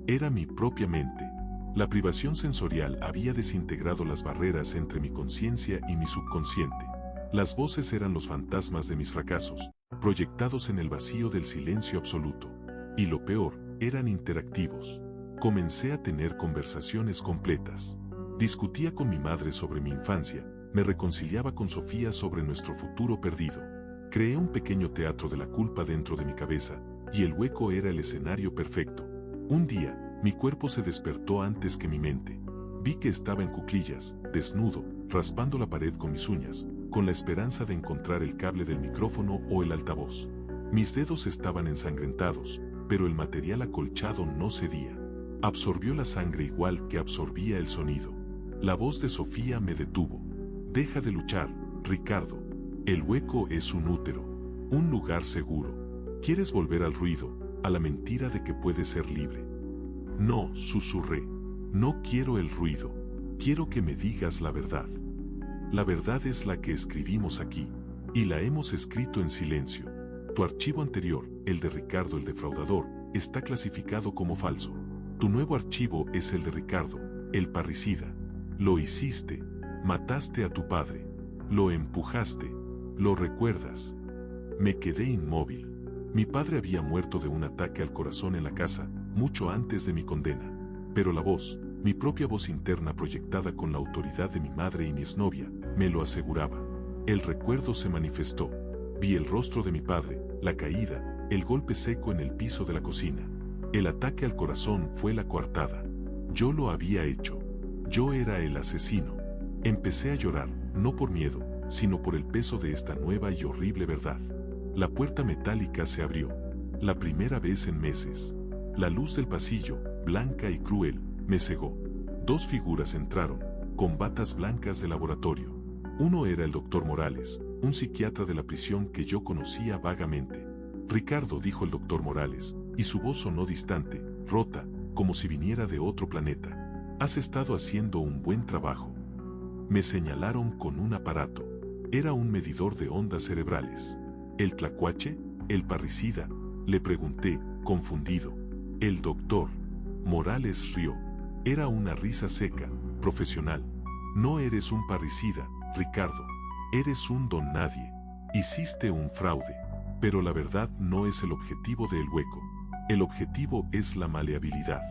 Era mi propia mente. La privación sensorial había desintegrado las barreras entre mi conciencia y mi subconsciente. Las voces eran los fantasmas de mis fracasos, proyectados en el vacío del silencio absoluto. Y lo peor, eran interactivos. Comencé a tener conversaciones completas. Discutía con mi madre sobre mi infancia, me reconciliaba con Sofía sobre nuestro futuro perdido. Creé un pequeño teatro de la culpa dentro de mi cabeza, y el hueco era el escenario perfecto. Un día, mi cuerpo se despertó antes que mi mente. Vi que estaba en cuclillas, desnudo, raspando la pared con mis uñas, con la esperanza de encontrar el cable del micrófono o el altavoz. Mis dedos estaban ensangrentados, pero el material acolchado no cedía. Absorbió la sangre igual que absorbía el sonido. La voz de Sofía me detuvo. Deja de luchar, Ricardo. El hueco es un útero, un lugar seguro. ¿Quieres volver al ruido, a la mentira de que puedes ser libre? No, susurré. No quiero el ruido. Quiero que me digas la verdad. La verdad es la que escribimos aquí, y la hemos escrito en silencio. Tu archivo anterior, el de Ricardo el defraudador, está clasificado como falso. Tu nuevo archivo es el de Ricardo, el parricida. Lo hiciste, mataste a tu padre, lo empujaste, lo recuerdas. Me quedé inmóvil. Mi padre había muerto de un ataque al corazón en la casa, mucho antes de mi condena. Pero la voz, mi propia voz interna proyectada con la autoridad de mi madre y mi exnovia, me lo aseguraba. El recuerdo se manifestó. Vi el rostro de mi padre, la caída, el golpe seco en el piso de la cocina. El ataque al corazón fue la coartada. Yo lo había hecho. Yo era el asesino. Empecé a llorar, no por miedo, sino por el peso de esta nueva y horrible verdad. La puerta metálica se abrió. La primera vez en meses. La luz del pasillo, blanca y cruel, me cegó. Dos figuras entraron, con batas blancas de laboratorio. Uno era el doctor Morales, un psiquiatra de la prisión que yo conocía vagamente. Ricardo, dijo el doctor Morales, y su voz sonó distante, rota, como si viniera de otro planeta. Has estado haciendo un buen trabajo. Me señalaron con un aparato. Era un medidor de ondas cerebrales. ¿El tlacuache? ¿El parricida? Le pregunté, confundido. El doctor Morales rió. Era una risa seca, profesional. No eres un parricida, Ricardo. Eres un don nadie. Hiciste un fraude. Pero la verdad no es el objetivo del hueco. El objetivo es la maleabilidad.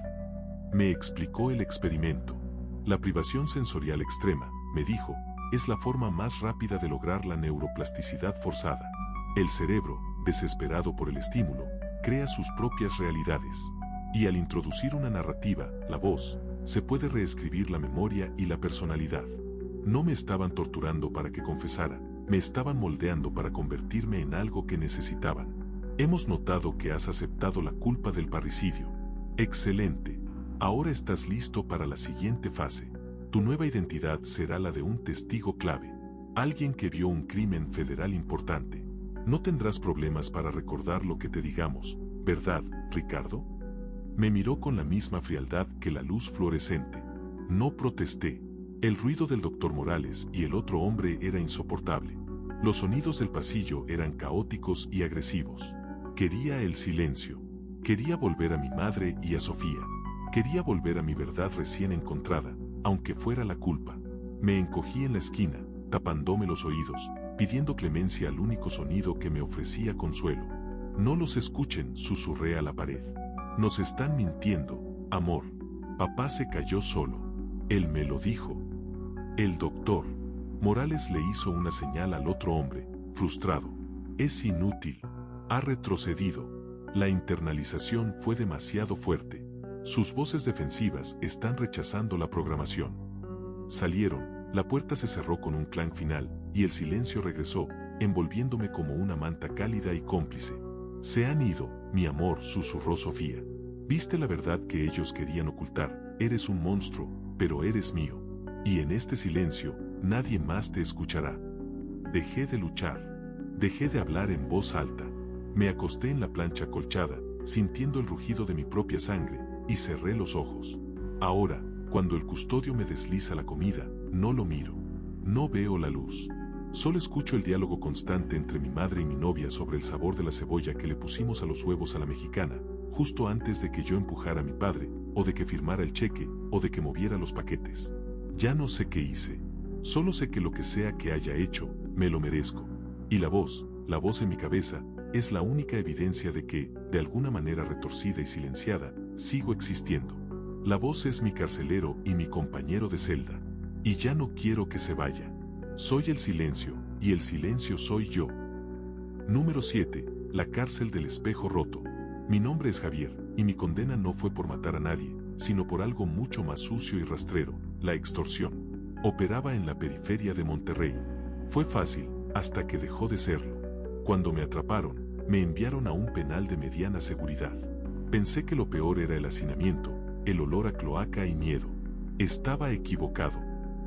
Me explicó el experimento. La privación sensorial extrema, me dijo, es la forma más rápida de lograr la neuroplasticidad forzada. El cerebro, desesperado por el estímulo, crea sus propias realidades. Y al introducir una narrativa, la voz, se puede reescribir la memoria y la personalidad. No me estaban torturando para que confesara, me estaban moldeando para convertirme en algo que necesitaban. Hemos notado que has aceptado la culpa del parricidio. Excelente. Ahora estás listo para la siguiente fase. Tu nueva identidad será la de un testigo clave. Alguien que vio un crimen federal importante. No tendrás problemas para recordar lo que te digamos, ¿verdad, Ricardo? Me miró con la misma frialdad que la luz fluorescente. No protesté. El ruido del doctor Morales y el otro hombre era insoportable. Los sonidos del pasillo eran caóticos y agresivos. Quería el silencio. Quería volver a mi madre y a Sofía. Quería volver a mi verdad recién encontrada, aunque fuera la culpa. Me encogí en la esquina, tapándome los oídos, pidiendo clemencia al único sonido que me ofrecía consuelo. No los escuchen, susurré a la pared. Nos están mintiendo, amor. Papá se cayó solo. Él me lo dijo. El doctor. Morales le hizo una señal al otro hombre, frustrado. Es inútil. Ha retrocedido. La internalización fue demasiado fuerte. Sus voces defensivas están rechazando la programación. Salieron, la puerta se cerró con un clang final, y el silencio regresó, envolviéndome como una manta cálida y cómplice. Se han ido, mi amor, susurró Sofía. Viste la verdad que ellos querían ocultar, eres un monstruo, pero eres mío. Y en este silencio, nadie más te escuchará. Dejé de luchar. Dejé de hablar en voz alta. Me acosté en la plancha colchada, sintiendo el rugido de mi propia sangre, y cerré los ojos. Ahora, cuando el custodio me desliza la comida, no lo miro. No veo la luz. Solo escucho el diálogo constante entre mi madre y mi novia sobre el sabor de la cebolla que le pusimos a los huevos a la mexicana, justo antes de que yo empujara a mi padre, o de que firmara el cheque, o de que moviera los paquetes. Ya no sé qué hice. Solo sé que lo que sea que haya hecho, me lo merezco. Y la voz en mi cabeza, es la única evidencia de que, de alguna manera retorcida y silenciada, sigo existiendo. La voz es mi carcelero y mi compañero de celda. Y ya no quiero que se vaya. Soy el silencio, y el silencio soy yo. Número 7. La cárcel del espejo roto. Mi nombre es Javier, y mi condena no fue por matar a nadie, sino por algo mucho más sucio y rastrero, la extorsión. Operaba en la periferia de Monterrey. Fue fácil, hasta que dejó de serlo. Cuando me atraparon, me enviaron a un penal de mediana seguridad. Pensé que lo peor era el hacinamiento, el olor a cloaca y miedo. Estaba equivocado.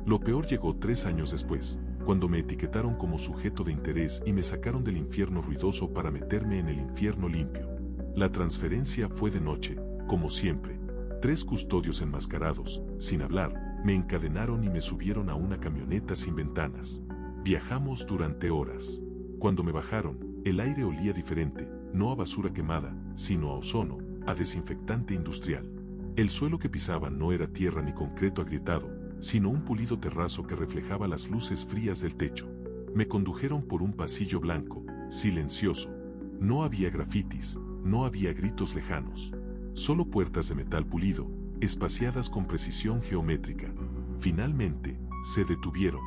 Lo peor llegó 3 años después, cuando me etiquetaron como sujeto de interés y me sacaron del infierno ruidoso para meterme en el infierno limpio. La transferencia fue de noche, como siempre. 3 custodios enmascarados, sin hablar, me encadenaron y me subieron a una camioneta sin ventanas. Viajamos durante horas. Cuando me bajaron, el aire olía diferente, no a basura quemada, sino a ozono, a desinfectante industrial. El suelo que pisaban no era tierra ni concreto agrietado, sino un pulido terrazo que reflejaba las luces frías del techo. Me condujeron por un pasillo blanco, silencioso. No había grafitis, no había gritos lejanos. Solo puertas de metal pulido, espaciadas con precisión geométrica. Finalmente, se detuvieron.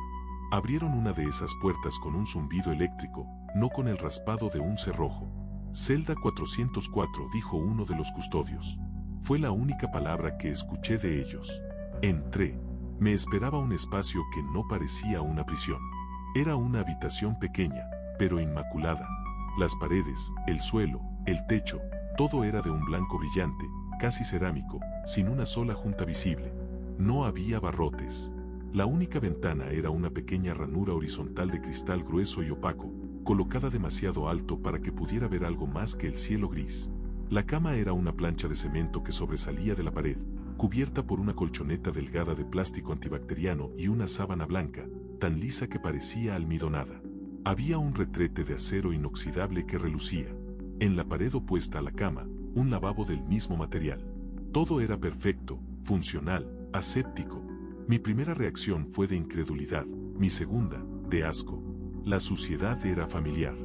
Abrieron una de esas puertas con un zumbido eléctrico, no con el raspado de un cerrojo. Celda 404, dijo uno de los custodios. Fue la única palabra que escuché de ellos. Entré. Me esperaba un espacio que no parecía una prisión. Era una habitación pequeña, pero inmaculada. Las paredes, el suelo, el techo, todo era de un blanco brillante, casi cerámico, sin una sola junta visible. No había barrotes. La única ventana era una pequeña ranura horizontal de cristal grueso y opaco, colocada demasiado alto para que pudiera ver algo más que el cielo gris. La cama era una plancha de cemento que sobresalía de la pared, cubierta por una colchoneta delgada de plástico antibacteriano y una sábana blanca, tan lisa que parecía almidonada. Había un retrete de acero inoxidable que relucía. En la pared opuesta a la cama, un lavabo del mismo material. Todo era perfecto, funcional, aséptico. Mi primera reacción fue de incredulidad, mi segunda, de asco. La suciedad era familiar.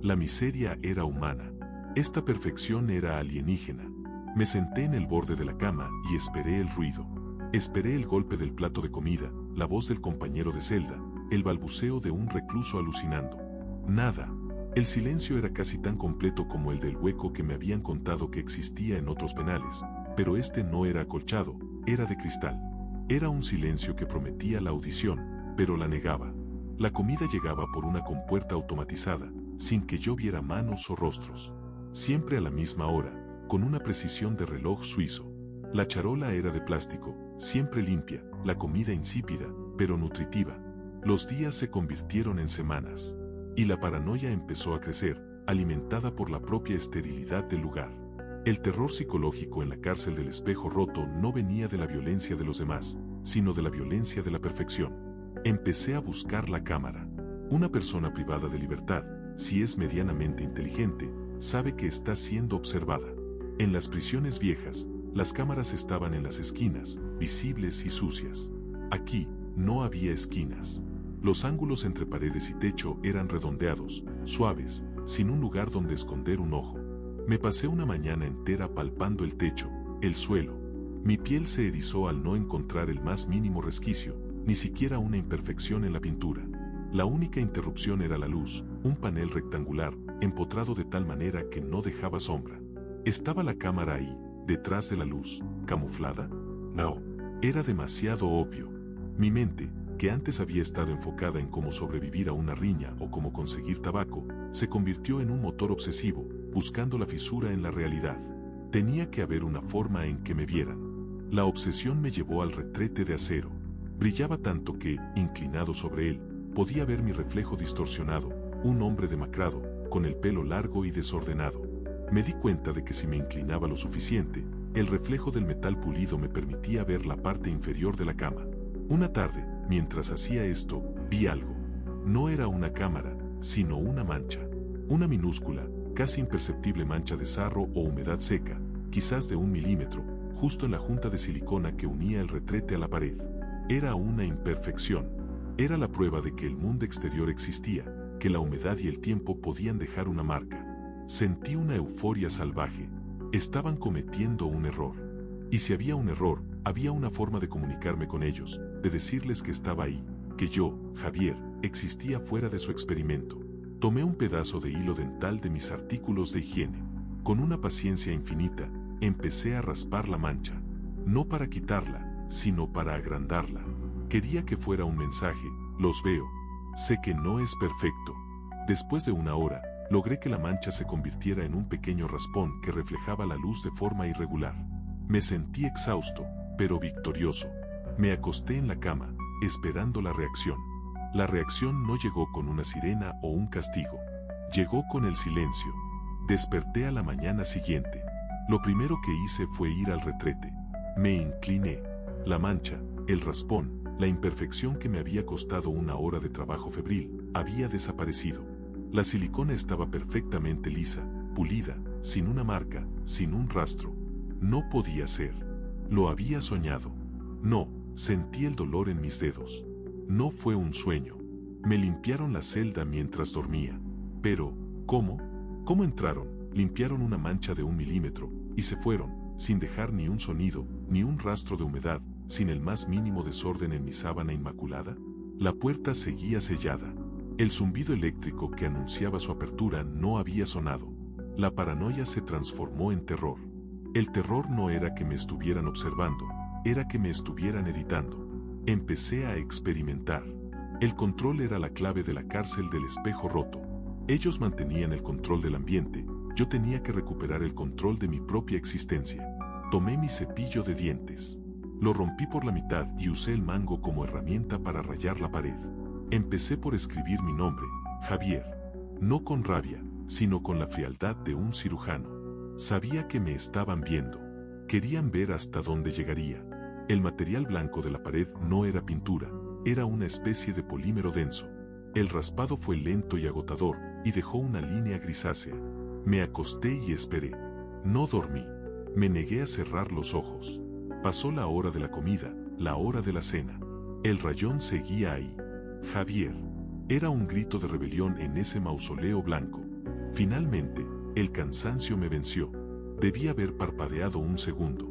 La miseria era humana. Esta perfección era alienígena. Me senté en el borde de la cama y esperé el ruido. Esperé el golpe del plato de comida, la voz del compañero de celda, el balbuceo de un recluso alucinando. Nada. El silencio era casi tan completo como el del hueco que me habían contado que existía en otros penales, pero este no era acolchado, era de cristal. Era un silencio que prometía la audición, pero la negaba. La comida llegaba por una compuerta automatizada, sin que yo viera manos o rostros. Siempre a la misma hora, con una precisión de reloj suizo. La charola era de plástico, siempre limpia, la comida insípida, pero nutritiva. Los días se convirtieron en semanas. Y la paranoia empezó a crecer, alimentada por la propia esterilidad del lugar. El terror psicológico en la cárcel del espejo roto no venía de la violencia de los demás, sino de la violencia de la perfección. Empecé a buscar la cámara. Una persona privada de libertad, si es medianamente inteligente, sabe que está siendo observada. En las prisiones viejas, las cámaras estaban en las esquinas, visibles y sucias. Aquí, no había esquinas. Los ángulos entre paredes y techo eran redondeados, suaves, sin un lugar donde esconder un ojo. Me pasé una mañana entera palpando el techo, el suelo. Mi piel se erizó al no encontrar el más mínimo resquicio, ni siquiera una imperfección en la pintura. La única interrupción era la luz, un panel rectangular, empotrado de tal manera que no dejaba sombra. ¿Estaba la cámara ahí, detrás de la luz, camuflada? No. Era demasiado obvio. Mi mente, que antes había estado enfocada en cómo sobrevivir a una riña o cómo conseguir tabaco, se convirtió en un motor obsesivo, buscando la fisura en la realidad. Tenía que haber una forma en que me vieran. La obsesión me llevó al retrete de acero. Brillaba tanto que, inclinado sobre él, podía ver mi reflejo distorsionado, un hombre demacrado, con el pelo largo y desordenado. Me di cuenta de que si me inclinaba lo suficiente, el reflejo del metal pulido me permitía ver la parte inferior de la cama. Una tarde, mientras hacía esto, vi algo. No era una cámara, sino una mancha. Una minúscula, casi imperceptible mancha de sarro o humedad seca, quizás de 1 milímetro, justo en la junta de silicona que unía el retrete a la pared. Era una imperfección. Era la prueba de que el mundo exterior existía, que la humedad y el tiempo podían dejar una marca. Sentí una euforia salvaje. Estaban cometiendo un error. Y si había un error, había una forma de comunicarme con ellos, de decirles que estaba ahí, que yo, Javier, existía fuera de su experimento. Tomé un pedazo de hilo dental de mis artículos de higiene. Con una paciencia infinita, empecé a raspar la mancha. No para quitarla, sino para agrandarla. Quería que fuera un mensaje: los veo. Sé que no es perfecto. Después de 1 hora, logré que la mancha se convirtiera en un pequeño raspón que reflejaba la luz de forma irregular. Me sentí exhausto, pero victorioso. Me acosté en la cama, esperando la reacción. La reacción no llegó con una sirena o un castigo. Llegó con el silencio. Desperté a la mañana siguiente. Lo primero que hice fue ir al retrete. Me incliné. La mancha, el raspón, la imperfección que me había costado 1 hora de trabajo febril, había desaparecido. La silicona estaba perfectamente lisa, pulida, sin una marca, sin un rastro. No podía ser. Lo había soñado. No, sentí el dolor en mis dedos. No fue un sueño. Me limpiaron la celda mientras dormía. Pero, ¿cómo? ¿Cómo entraron? Limpiaron una mancha de 1 milímetro, y se fueron, sin dejar ni un sonido, ni un rastro de humedad, sin el más mínimo desorden en mi sábana inmaculada. La puerta seguía sellada. El zumbido eléctrico que anunciaba su apertura no había sonado. La paranoia se transformó en terror. El terror no era que me estuvieran observando, era que me estuvieran editando. Empecé a experimentar. El control era la clave de la cárcel del espejo roto. Ellos mantenían el control del ambiente, yo tenía que recuperar el control de mi propia existencia. Tomé mi cepillo de dientes. Lo rompí por la mitad y usé el mango como herramienta para rayar la pared. Empecé por escribir mi nombre, Javier. No con rabia, sino con la frialdad de un cirujano. Sabía que me estaban viendo. Querían ver hasta dónde llegaría. El material blanco de la pared no era pintura, era una especie de polímero denso. El raspado fue lento y agotador, y dejó una línea grisácea. Me acosté y esperé. No dormí. Me negué a cerrar los ojos. Pasó la hora de la comida, la hora de la cena. El rayón seguía ahí. Javier. Era un grito de rebelión en ese mausoleo blanco. Finalmente, el cansancio me venció. Debí haber parpadeado 1 segundo.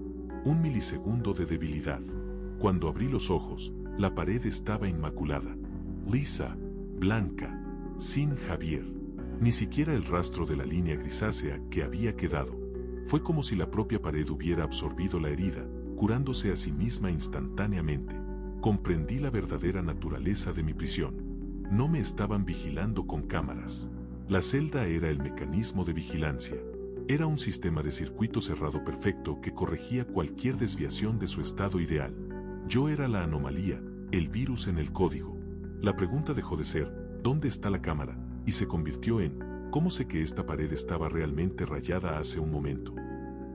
1 milisegundo de debilidad. Cuando abrí los ojos, la pared estaba inmaculada. Lisa, blanca, sin Javier. Ni siquiera el rastro de la línea grisácea que había quedado. Fue como si la propia pared hubiera absorbido la herida, curándose a sí misma instantáneamente. Comprendí la verdadera naturaleza de mi prisión. No me estaban vigilando con cámaras. La celda era el mecanismo de vigilancia. Era un sistema de circuito cerrado perfecto que corregía cualquier desviación de su estado ideal. Yo era la anomalía, el virus en el código. La pregunta dejó de ser, ¿dónde está la cámara?, y se convirtió en, ¿cómo sé que esta pared estaba realmente rayada hace un momento?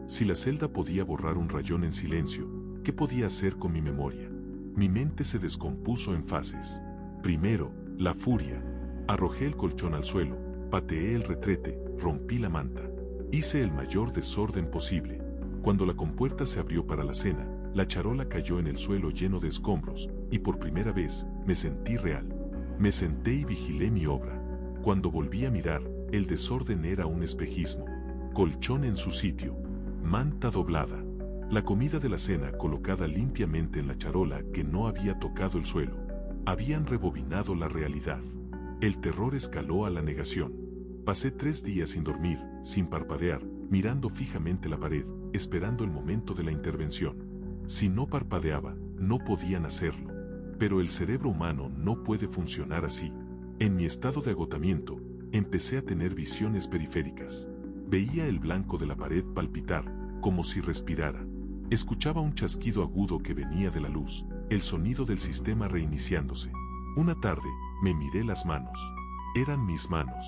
Si la celda podía borrar un rayón en silencio, ¿qué podía hacer con mi memoria? Mi mente se descompuso en fases. Primero, la furia. Arrojé el colchón al suelo, pateé el retrete, rompí la manta. Hice el mayor desorden posible. Cuando la compuerta se abrió para la cena, la charola cayó en el suelo lleno de escombros, y por primera vez me sentí real. Me senté y vigilé mi obra. Cuando volví a mirar, el desorden era un espejismo. Colchón en su sitio, manta doblada, la comida de la cena colocada limpiamente en la charola que no había tocado el suelo. Habían rebobinado la realidad. El terror escaló a la negación. Pasé 3 días sin dormir, sin parpadear, mirando fijamente la pared, esperando el momento de la intervención. Si no parpadeaba, no podían hacerlo. Pero el cerebro humano no puede funcionar así. En mi estado de agotamiento, empecé a tener visiones periféricas. Veía el blanco de la pared palpitar, como si respirara. Escuchaba un chasquido agudo que venía de la luz, el sonido del sistema reiniciándose. Una tarde, me miré las manos. Eran mis manos.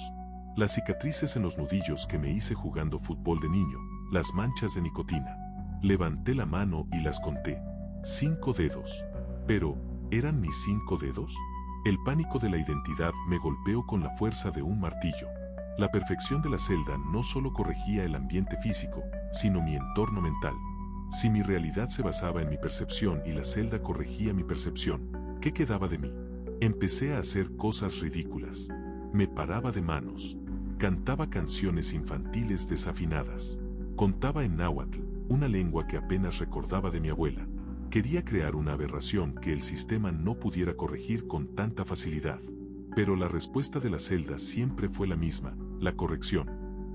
Las cicatrices en los nudillos que me hice jugando fútbol de niño, las manchas de nicotina. Levanté la mano y las conté. 5 dedos. Pero, ¿eran mis 5 dedos? El pánico de la identidad me golpeó con la fuerza de un martillo. La perfección de la celda no solo corregía el ambiente físico, sino mi entorno mental. Si mi realidad se basaba en mi percepción y la celda corregía mi percepción, ¿qué quedaba de mí? Empecé a hacer cosas ridículas. Me paraba de manos. Cantaba canciones infantiles desafinadas. Contaba en náhuatl, una lengua que apenas recordaba de mi abuela. Quería crear una aberración que el sistema no pudiera corregir con tanta facilidad. Pero la respuesta de la celda siempre fue la misma, la corrección.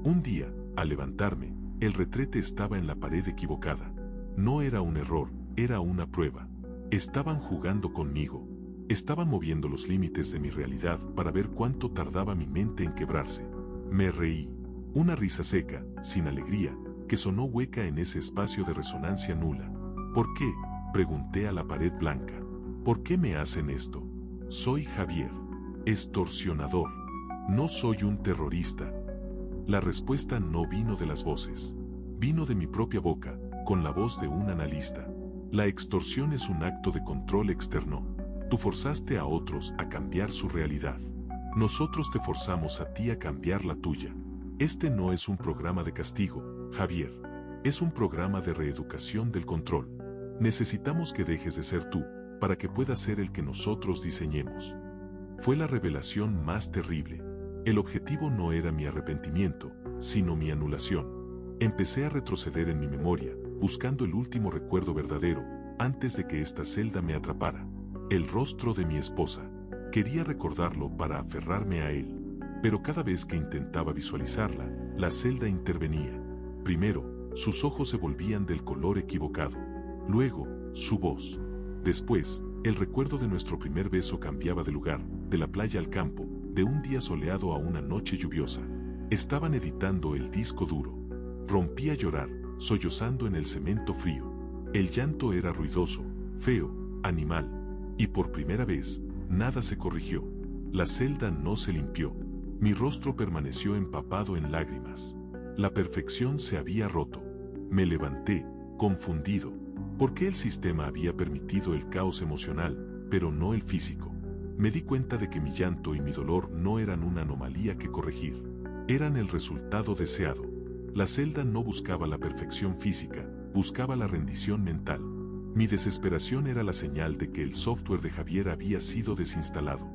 Un día, al levantarme, el retrete estaba en la pared equivocada. No era un error, era una prueba. Estaban jugando conmigo. Estaban moviendo los límites de mi realidad para ver cuánto tardaba mi mente en quebrarse. Me reí. Una risa seca, sin alegría, que sonó hueca en ese espacio de resonancia nula. ¿Por qué?, pregunté a la pared blanca. ¿Por qué me hacen esto? Soy Javier. Extorsionador. No soy un terrorista. La respuesta no vino de las voces. Vino de mi propia boca, con la voz de un analista. La extorsión es un acto de control externo. Tú forzaste a otros a cambiar su realidad. Nosotros te forzamos a ti a cambiar la tuya. Este no es un programa de castigo, Javier. Es un programa de reeducación del control. Necesitamos que dejes de ser tú, para que puedas ser el que nosotros diseñemos. Fue la revelación más terrible. El objetivo no era mi arrepentimiento, sino mi anulación. Empecé a retroceder en mi memoria, buscando el último recuerdo verdadero, antes de que esta celda me atrapara. El rostro de mi esposa. Quería recordarlo para aferrarme a él. Pero cada vez que intentaba visualizarla, la celda intervenía. Primero, sus ojos se volvían del color equivocado. Luego, su voz. Después, el recuerdo de nuestro primer beso cambiaba de lugar, de la playa al campo, de un día soleado a una noche lluviosa. Estaban editando el disco duro. Rompí a llorar, sollozando en el cemento frío. El llanto era ruidoso, feo, animal. Y por primera vez, nada se corrigió. La celda no se limpió. Mi rostro permaneció empapado en lágrimas. La perfección se había roto. Me levanté, confundido. ¿Por qué el sistema había permitido el caos emocional, pero no el físico? Me di cuenta de que mi llanto y mi dolor no eran una anomalía que corregir. Eran el resultado deseado. La celda no buscaba la perfección física, buscaba la rendición mental. Mi desesperación era la señal de que el software de Javier había sido desinstalado.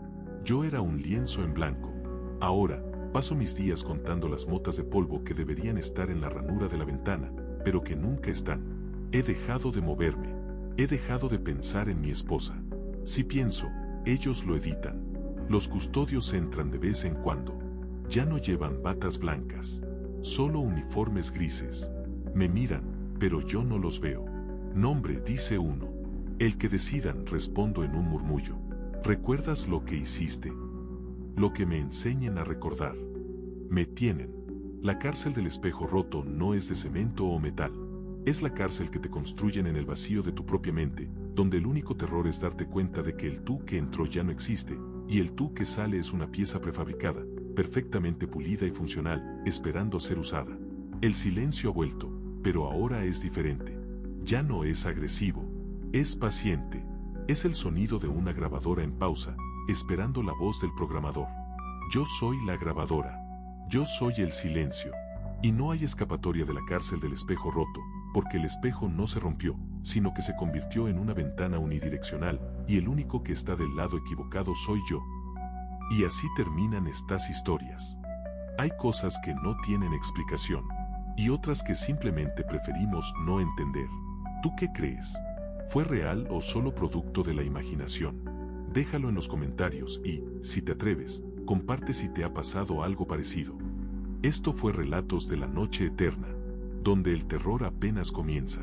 Yo era un lienzo en blanco. Ahora, paso mis días contando las motas de polvo que deberían estar en la ranura de la ventana, pero que nunca están. He dejado de moverme. He dejado de pensar en mi esposa. Si pienso, ellos lo editan. Los custodios entran de vez en cuando. Ya no llevan batas blancas, solo uniformes grises. Me miran, pero yo no los veo. Nombre, dice uno. El que decidan, respondo en un murmullo. ¿Recuerdas lo que hiciste? Lo que me enseñen a recordar. Me tienen. La cárcel del espejo roto no es de cemento o metal. Es la cárcel que te construyen en el vacío de tu propia mente, donde el único terror es darte cuenta de que el tú que entró ya no existe, y el tú que sale es una pieza prefabricada, perfectamente pulida y funcional, esperando a ser usada. El silencio ha vuelto, pero ahora es diferente. Ya no es agresivo, es paciente. Es el sonido de una grabadora en pausa, esperando la voz del programador. Yo soy la grabadora. Yo soy el silencio. Y no hay escapatoria de la cárcel del espejo roto, porque el espejo no se rompió, sino que se convirtió en una ventana unidireccional, y el único que está del lado equivocado soy yo. Y así terminan estas historias. Hay cosas que no tienen explicación, y otras que simplemente preferimos no entender. ¿Tú qué crees? ¿Fue real o solo producto de la imaginación? Déjalo en los comentarios y, si te atreves, comparte si te ha pasado algo parecido. Esto fue Relatos de la Noche Eterna, donde el terror apenas comienza.